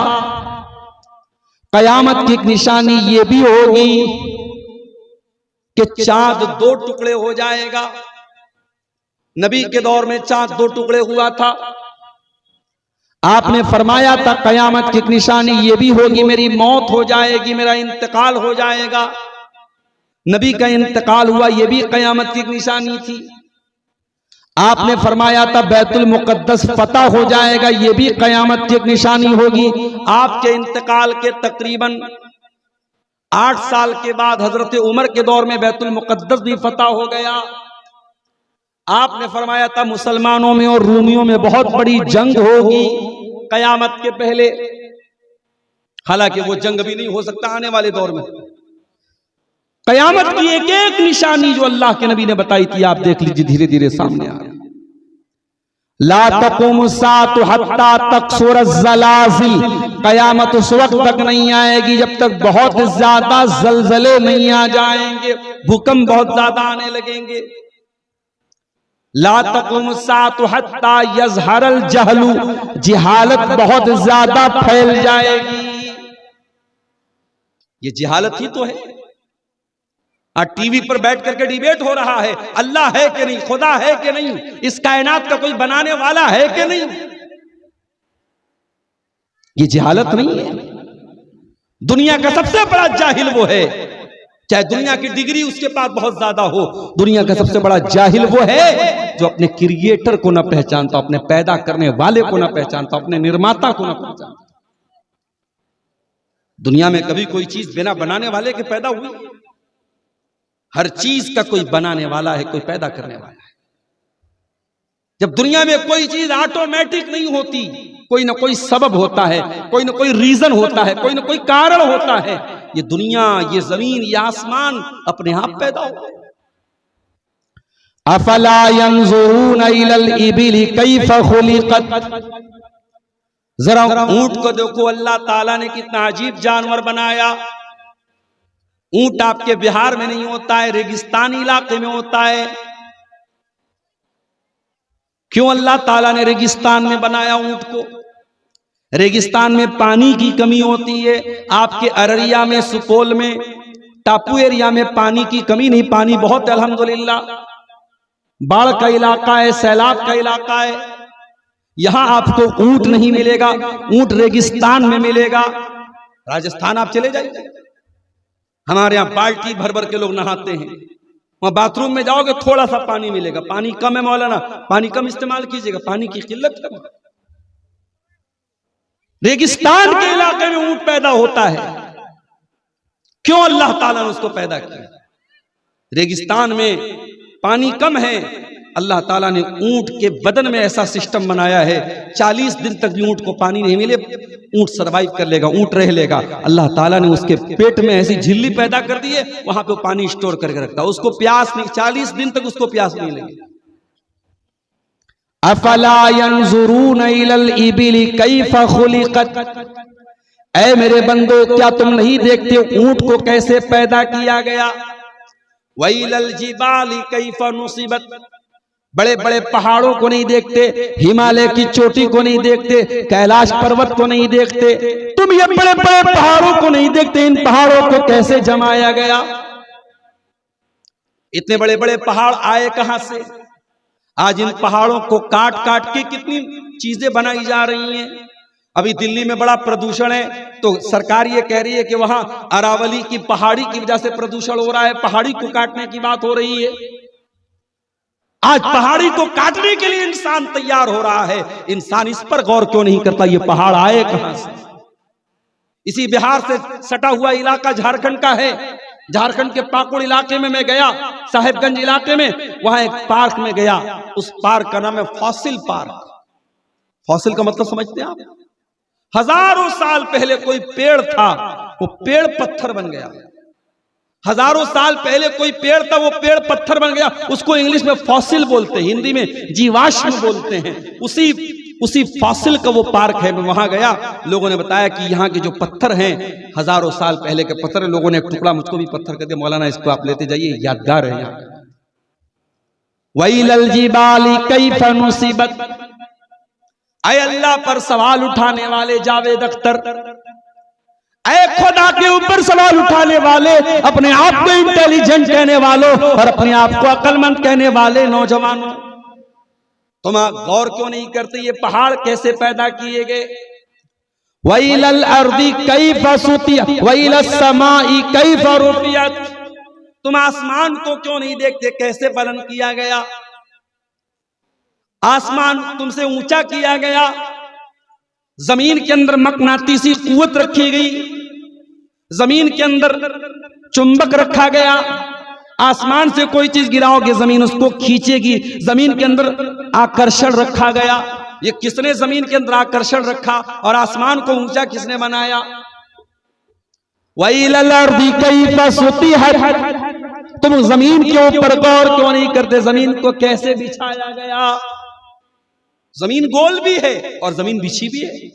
Speaker 1: कयामत की एक निशानी ये भी होगी कि चांद 2 टुकड़े हो जाएगा। नबी के दौर में चांद 2 टुकड़े हुआ था। आपने फरमाया था कयामत की एक निशानी ये भी होगी, मेरी मौत हो जाएगी, मेरा इंतकाल हो जाएगा। नबी का इंतकाल हुआ, ये भी कयामत की एक निशानी थी। आपने फरमाया था बैतुल मुकद्दस फतह हो जाएगा, ये भी कयामत की एक निशानी होगी। आपके इंतकाल के तकरीबन 8 साल के बाद हजरत उमर के दौर में बैतुल मुकद्दस भी फतह हो गया। आपने फरमाया था मुसलमानों में और रूमियों में बहुत बड़ी जंग होगी कयामत के पहले। हालांकि वो जंग भी नहीं हो सकता आने वाले दौर में। कयामत की एक एक निशानी जो अल्लाह के नबी ने बताई थी आप देख लीजिए धीरे धीरे सामने आ रही। ला तकुम सातु हत्ता तकसुर ज़लाज़िल, कयामत उस वक्त तक नहीं आएगी जब तक बहुत ज्यादा जलजले नहीं आ जाएंगे, भूकंप बहुत ज्यादा आने लगेंगे। ला तकुम सातु हत्ता यज़हरल जहलु, जिहालत बहुत ज्यादा फैल जाएगी। ये जिहालत ही तो है। आज टीवी पर बैठ करके डिबेट हो रहा है अल्लाह है कि नहीं, खुदा है कि नहीं, इस कायनात का कोई बनाने वाला है कि नहीं। ये जिहालत नहीं है। दुनिया का सबसे बड़ा जाहिल वो है, चाहे दुनिया की डिग्री उसके पास बहुत ज्यादा हो, दुनिया का सबसे बड़ा जाहिल वो है जो अपने क्रिएटर को ना पहचानता, अपने पैदा करने वाले को ना पहचानता, अपने निर्माता को ना पहचानता। दुनिया में कभी कोई चीज बिना बनाने वाले के पैदा हुई? हर चीज का कोई बनाने वाला है, कोई पैदा करने वाला है। जब दुनिया में कोई चीज ऑटोमेटिक नहीं होती, कोई ना कोई सबब होता है, कोई ना कोई रीजन होता है, कोई ना कोई कारण होता है। ये दुनिया, ये जमीन, ये आसमान अपने आप पैदा हुआ। अफला यंजुरून इलल इबिली कैफ खुलिकत, जरा ऊंट को देखो, अल्लाह ताला ने कितना अजीब जानवर बनाया। ऊंट आपके बिहार में नहीं होता है, रेगिस्तानी इलाके में होता है। क्यों अल्लाह ताला ने रेगिस्तान में बनाया ऊंट को? रेगिस्तान में पानी की कमी होती है। आपके अररिया में, सुपौल में, टापू एरिया में पानी की कमी नहीं, पानी बहुत है अल्हम्दुलिल्लाह। बाढ़ का इलाका है, सैलाब का इलाका है। यहां आपको ऊंट नहीं मिलेगा, ऊंट रेगिस्तान में मिलेगा। राजस्थान आप चले जाइए, हमारे यहां बाल्टी भर भर के लोग नहाते हैं। वहां बाथरूम में जाओगे थोड़ा सा पानी मिलेगा, पानी कम है मौलाना, पानी कम इस्तेमाल कीजिएगा, पानी की किल्लत है। रेगिस्तान के इलाके में ऊंट पैदा होता है। क्यों अल्लाह ताला ने उसको पैदा किया? रेगिस्तान में पानी कम है, अल्लाह ताला ने ऊंट के बदन में ऐसा सिस्टम बनाया है 40 दिन तक भी ऊंट को पानी नहीं मिले, ऊंट सरवाइव कर लेगा, ऊंट रह लेगा। अल्लाह ताला ने उसके पेट में ऐसी झिल्ली पैदा कर दी है, वहां पे पानी स्टोर करके रखता है, उसको प्यास नहीं, 40 दिन तक उसको प्यास नहीं लगी। अफला यंजुरून इलल इबिली कैफ खुलिकत, ऐ मेरे बंदो क्या तुम नहीं देखते ऊंट को कैसे पैदा किया गया? वइलल जिबाली कैफ नुसिबत, बड़े बड़े पहाड़ों को नहीं देखते, हिमालय की चोटी को नहीं देखते, कैलाश पर्वत को नहीं देखते, तुम ये बड़े बड़े पहाड़ों को नहीं देखते, इन पहाड़ों को कैसे जमाया गया? इतने बड़े बड़े पहाड़ आए कहां से? आज इन पहाड़ों को काट काट के कितनी चीजें बनाई जा रही हैं। अभी दिल्ली में बड़ा प्रदूषण है, तो सरकार ये कह रही है कि वहां अरावली की पहाड़ी की वजह से प्रदूषण हो रहा है, पहाड़ी को काटने की बात हो रही है। आज पहाड़ी को काटने के लिए इंसान तैयार हो रहा है। इंसान इस पर गौर क्यों नहीं करता ये पहाड़ आए कहां से? इसी बिहार से सटा हुआ इलाका झारखंड का है। झारखंड के पाकुड़ इलाके में मैं गया, साहेबगंज इलाके में, वहां एक पार्क में गया। उस पार्क का नाम है फॉसिल पार्क। फॉसिल का मतलब समझते हैं आप? हजारों साल पहले कोई पेड़ था, वो पेड़ पत्थर बन गया। हजारों साल पहले कोई पेड़ था, वो पेड़ पत्थर बन गया। उसको इंग्लिश में फॉसिल बोलते हैं, हिंदी में जीवाश्म बोलते हैं। उसी फॉसिल का वो पार्क है। मैं वहां गया, लोगों ने बताया कि यहाँ के जो पत्थर हैं हजारों साल पहले के पत्थर है। लोगों ने एक टुकड़ा मुझको भी पत्थर कर दिया, मौलाना इसको आप लेते जाइए, यादगार है यहाँ। वइलल जिबाली कैफ नुसिबत, ऐ अल्लाह पर सवाल उठाने वाले जावेद अख्तर, ऐ खुदा के ऊपर सवाल उठाने वाले, अपने आप को इंटेलिजेंट कहने वालों और अपने आप को अक्लमंद कहने वाले नौजवानों, तुम गौर क्यों नहीं करते ये पहाड़ कैसे पैदा किए गए? वइलल अर्दी कैफ सुतियत वइलस समाई कैफ रुफियत, तुम आसमान को क्यों नहीं देखते कैसे बुलंद किया गया? आसमान तुमसे ऊंचा किया गया। जमीन के अंदर मकनातीसी कुव्वत रखी गई, जमीन के अंदर चुंबक रखा गया, आसमान से कोई चीज गिराओगे जमीन उसको खींचेगी, जमीन के अंदर आकर्षण रखा गया। ये किसने जमीन के अंदर आकर्षण रखा और आसमान को ऊंचा किसने बनाया? वैलल अर्दी कैफ़ सुतिहत, तुम जमीन के ऊपर गौर क्यों नहीं करते? जमीन को कैसे बिछाया गया? जमीन गोल भी है और जमीन बिछी भी है।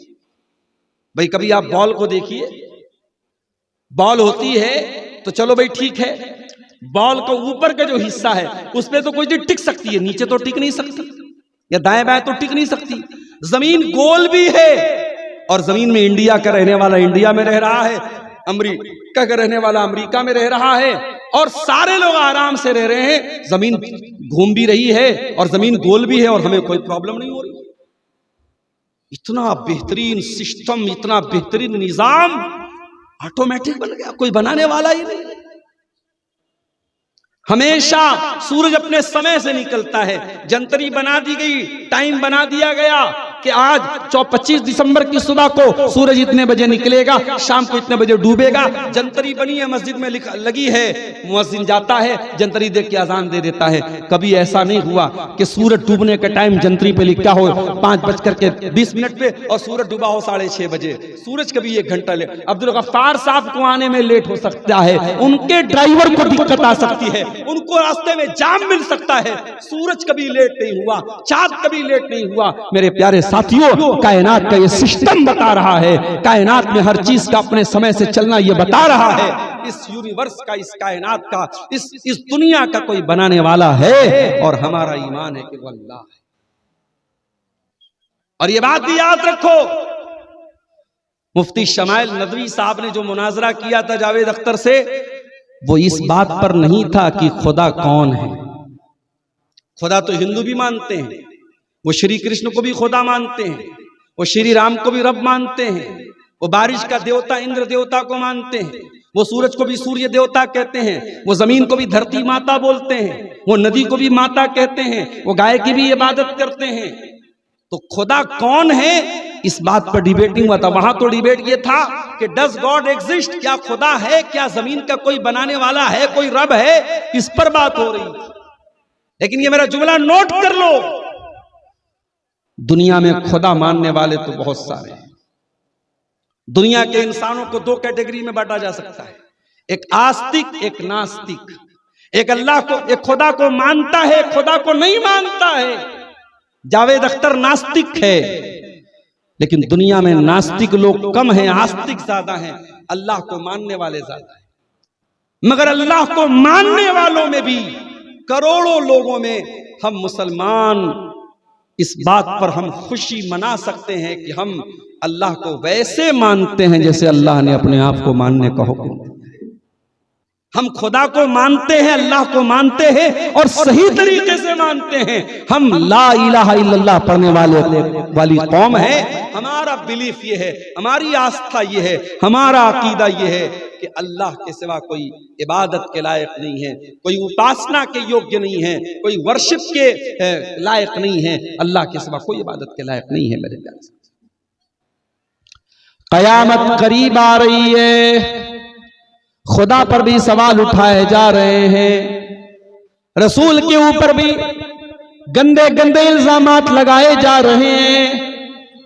Speaker 1: भाई कभी आप बॉल को देखिए, बॉल होती है तो चलो भाई ठीक है, बॉल का ऊपर का जो हिस्सा है उस पर तो कोई चीज टिक सकती है, नीचे तो टिक नहीं सकती, या दाएं बाएं तो टिक नहीं सकती। जमीन गोल भी है और जमीन में इंडिया का रहने वाला इंडिया में रह रहा है, अमेरिका का रहने वाला अमेरिका में रह रहा है, और सारे लोग आराम से रह रहे हैं। जमीन घूम भी रही है और जमीन गोल भी है और हमें कोई प्रॉब्लम नहीं हो रही। इतना बेहतरीन सिस्टम, इतना बेहतरीन निजाम ऑटोमेटिक बन गया, कोई बनाने वाला ही नहीं। हमेशा सूरज अपने समय से निकलता है, जंतरी बना दी गई, टाइम बना दिया गया कि आज 25 दिसंबर की सुबह को सूरज इतने बजे निकलेगा, शाम को इतने बजे डूबेगा। जंतरी बनी है, मस्जिद में लगी है, मुअज्जिन जाता है, जंतरी देख के अजान दे देता है। कभी ऐसा नहीं हुआ कि सूरज डूबने का टाइम जंतरी पे लिखा हो 5:20 पे और सूरज डूबा हो 6:30 बजे। सूरज कभी 1 घंटा लेट, अब्दुल गफ्फार साहब को आने में लेट हो सकता है, उनके ड्राइवर को दिक्कत आ सकती है, उनको रास्ते में जाम मिल सकता है। सूरज कभी लेट नहीं हुआ, चांद कभी लेट नहीं हुआ। मेरे प्यारे साथियों, कायनात का ये सिस्टम बता रहा है, कायनात में हर चीज का अपने समय से चलना ये बता रहा है। इस यूनिवर्स का, इस कायनात का, इस दुनिया का कोई बनाने वाला है और हमारा ईमान है कि वो अल्लाह है। और ये बात भी याद रखो, मुफ्ती शमाइल नदवी साहब ने जो मुनाजरा किया था जावेद अख्तर से, वो इस बात पर नहीं था कि खुदा कौन है। खुदा तो हिंदू भी मानते हैं, वो श्री कृष्ण को भी खुदा मानते हैं, वो श्री राम को भी रब मानते हैं, वो बारिश का देवता इंद्र देवता को मानते हैं, वो सूरज को भी सूर्य देवता कहते हैं, वो जमीन को भी धरती माता बोलते हैं, वो नदी को भी माता कहते हैं, वो गाय की भी इबादत करते हैं। तो खुदा कौन है, इस बात पर डिबेटिंग हुआ था। वहां तो डिबेट ये था कि डज गॉड एग्जिस्ट, क्या खुदा है, क्या जमीन का कोई बनाने वाला है, कोई रब है, इस पर बात हो रही थी। लेकिन ये मेरा जुमला नोट कर लो, दुनिया में खुदा मानने वाले तो बहुत सारे हैं। दुनिया के इंसानों को 2 कैटेगरी में बांटा जा सकता है, एक आस्तिक, एक नास्तिक। एक अल्लाह को, एक खुदा को मानता है, खुदा को नहीं मानता है। जावेद अख्तर नास्तिक है, लेकिन दुनिया में नास्तिक लोग कम हैं, आस्तिक ज्यादा हैं, अल्लाह को मानने वाले ज्यादा हैं। मगर अल्लाह को मानने वालों में भी करोड़ों लोगों में हम मुसलमान इस बात पर हम खुशी मना सकते हैं कि हम अल्लाह को वैसे मानते हैं जैसे अल्लाह ने अपने आप को मानने का हुक्म दिया। हम खुदा को मानते हैं, अल्लाह को मानते हैं और सही तरीके से मानते हैं। हम ला इलाहा इल्लल्लाह पढ़ने वाली कौम है। हमारा बिलीफ ये है, हमारी आस्था ये है, हमारा अकीदा ये है कि अल्लाह के सिवा कोई इबादत के लायक नहीं है, कोई उपासना के योग्य नहीं है, कोई वर्शिप के लायक नहीं है। अल्लाह के सिवा कोई इबादत के लायक नहीं है। मेरे प्यारे, कयामत करीब आ रही है, खुदा पर भी सवाल उठाए जा रहे हैं, रसूल के ऊपर भी गंदे गंदे इल्जामात लगाए जा रहे हैं,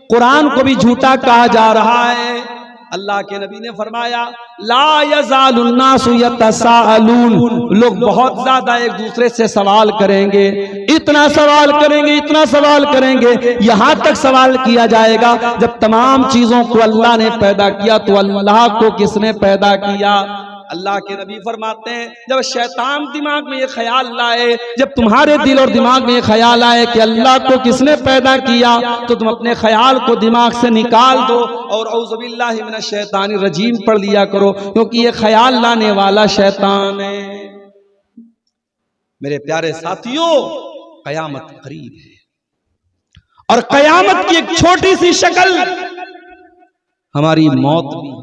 Speaker 1: कुरान को भी झूठा कहा जा रहा है। अल्लाह के नबी ने फरमाया, ला यज़ालुन्नासु यतसाअलून, लोग बहुत ज्यादा एक दूसरे से सवाल करेंगे, इतना सवाल करेंगे, इतना सवाल करेंगे, यहां तक सवाल किया जाएगा जब तमाम चीजों को अल्लाह ने पैदा किया तो अल्लाह को किसने पैदा किया। अल्लाह के नबी फरमाते हैं, जब शैतान दिमाग में ये ख्याल लाए, जब तुम्हारे दिल और दिमाग में ये ख्याल आए कि अल्लाह को किसने पैदा किया, तो तुम अपने ख्याल को दिमाग से निकाल दो और औज़ु बिल्लाहि मिनश शैतानिर रजीम पढ़ लिया करो, क्योंकि ये ख्याल लाने वाला शैतान है। मेरे प्यारे साथियों, कयामत करीब है और कयामत की एक छोटी सी शक्ल हमारी मौत भी।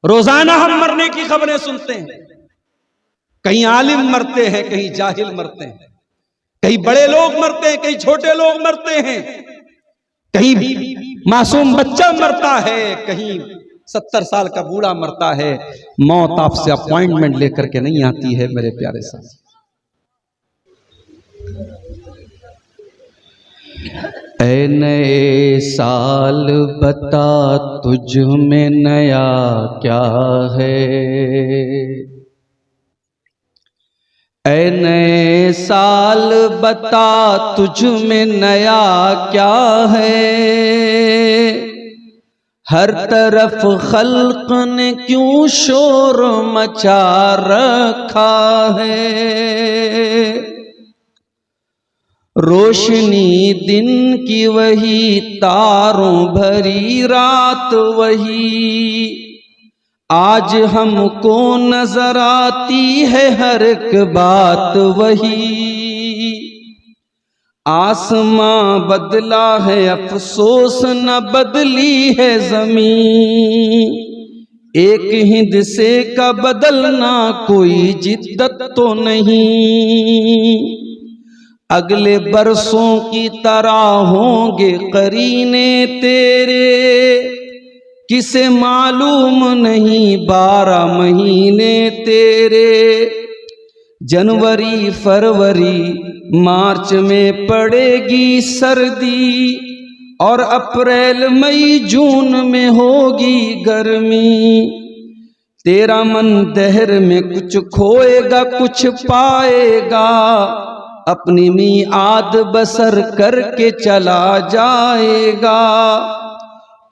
Speaker 1: रोजाना हम मरने की खबरें सुनते हैं, कहीं आलिम मरते हैं, कहीं जाहिल मरते हैं, कहीं बड़े लोग मरते हैं, कहीं छोटे लोग मरते हैं, कहीं मासूम बच्चा मरता है, कहीं 70 साल का बूढ़ा मरता है, मौत आपसे अपॉइंटमेंट लेकर के नहीं आती है मेरे प्यारे साथी। ऐ नए साल बता तुझ में नया क्या है, ऐ नए साल बता तुझ में नया क्या है। हर तरफ खल्क ने क्यों शोर मचा रखा है। रोशनी दिन की वही, तारों भरी रात वही, आज हमको नजर आती है हर एक बात वही। आसमां बदला है अफसोस न बदली है जमीन, एक हिंदसे का बदलना कोई जिद्दत तो नहीं। अगले बरसों की तरह होंगे करीने तेरे, किसे मालूम नहीं 12 महीने तेरे। जनवरी फरवरी मार्च में पड़ेगी सर्दी, और अप्रैल मई जून में होगी गर्मी। तेरा मन दहर में कुछ खोएगा कुछ पाएगा, अपनी मियाद बसर करके चला जाएगा।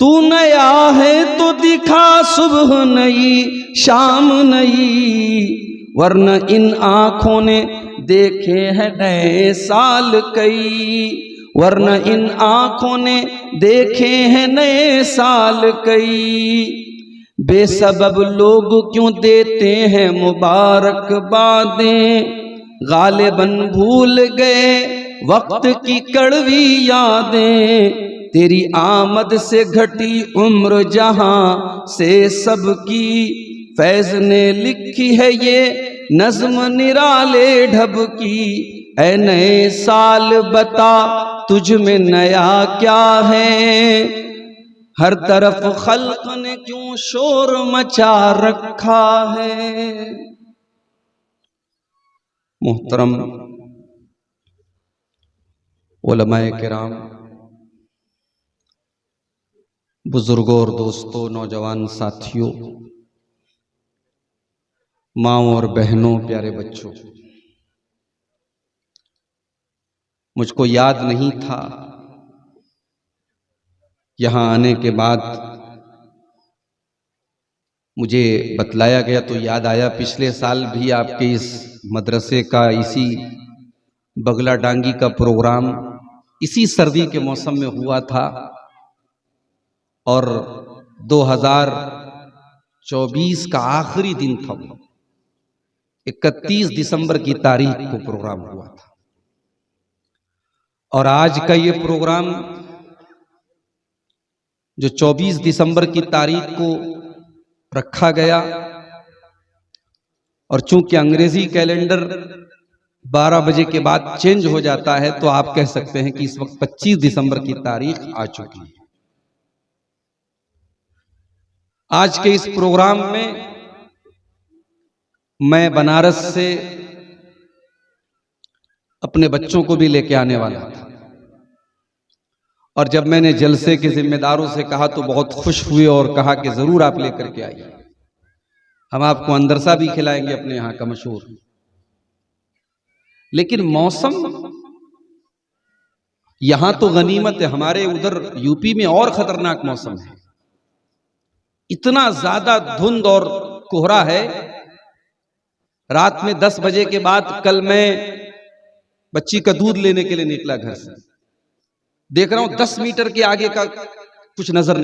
Speaker 1: तू नया है तो दिखा सुबह नई शाम नई, वरना इन आंखों ने देखे हैं नए साल कई, वरना इन आंखों ने देखे हैं नए साल कई। बेसबब लोग क्यों देते हैं मुबारकबादें, गालिबन भूल गए वक्त की कड़वी यादें। तेरी आमद से घटी उम्र जहां से सबकी, फैज ने लिखी है ये नज्म निराले ढब की। ऐ नए साल बता तुझ में नया क्या है, हर तरफ खल्क ने क्यों शोर मचा रखा है। मोहतरम उलमाए किराम, बुजुर्गों और दोस्तों, नौजवान साथियों, माँओं और बहनों, प्यारे बच्चों, मुझको याद नहीं था यहाँ आने के बाद मुझे बतलाया गया तो याद आया। पिछले साल भी आपके इस मदरसे का, इसी बगला डांगी का प्रोग्राम इसी सर्दी के मौसम में हुआ था, और 2024 का आखिरी दिन था, 31 दिसंबर की तारीख को प्रोग्राम हुआ था। और आज का ये प्रोग्राम जो 24 दिसंबर की तारीख को रखा गया, और चूंकि अंग्रेजी कैलेंडर 12 बजे के बाद चेंज हो जाता है, तो आप कह सकते हैं कि इस वक्त 25 दिसंबर की तारीख आ चुकी है। आज के इस प्रोग्राम में मैं बनारस से अपने बच्चों को भी लेके आने वाला था, और जब मैंने जलसे के जिम्मेदारों से कहा तो बहुत खुश हुए और कहा कि जरूर आप लेकर के आइए, हम आपको अंदरसा भी खिलाएंगे अपने यहाँ का मशहूर। लेकिन मौसम यहां तो गनीमत है, हमारे उधर यूपी में और खतरनाक मौसम है। इतना ज्यादा धुंध और कोहरा है। रात में 10 बजे के बाद कल मैं बच्ची का दूध लेने के लिए निकला घर से, देख रहा हूं 10 मीटर के आगे का कुछ नजर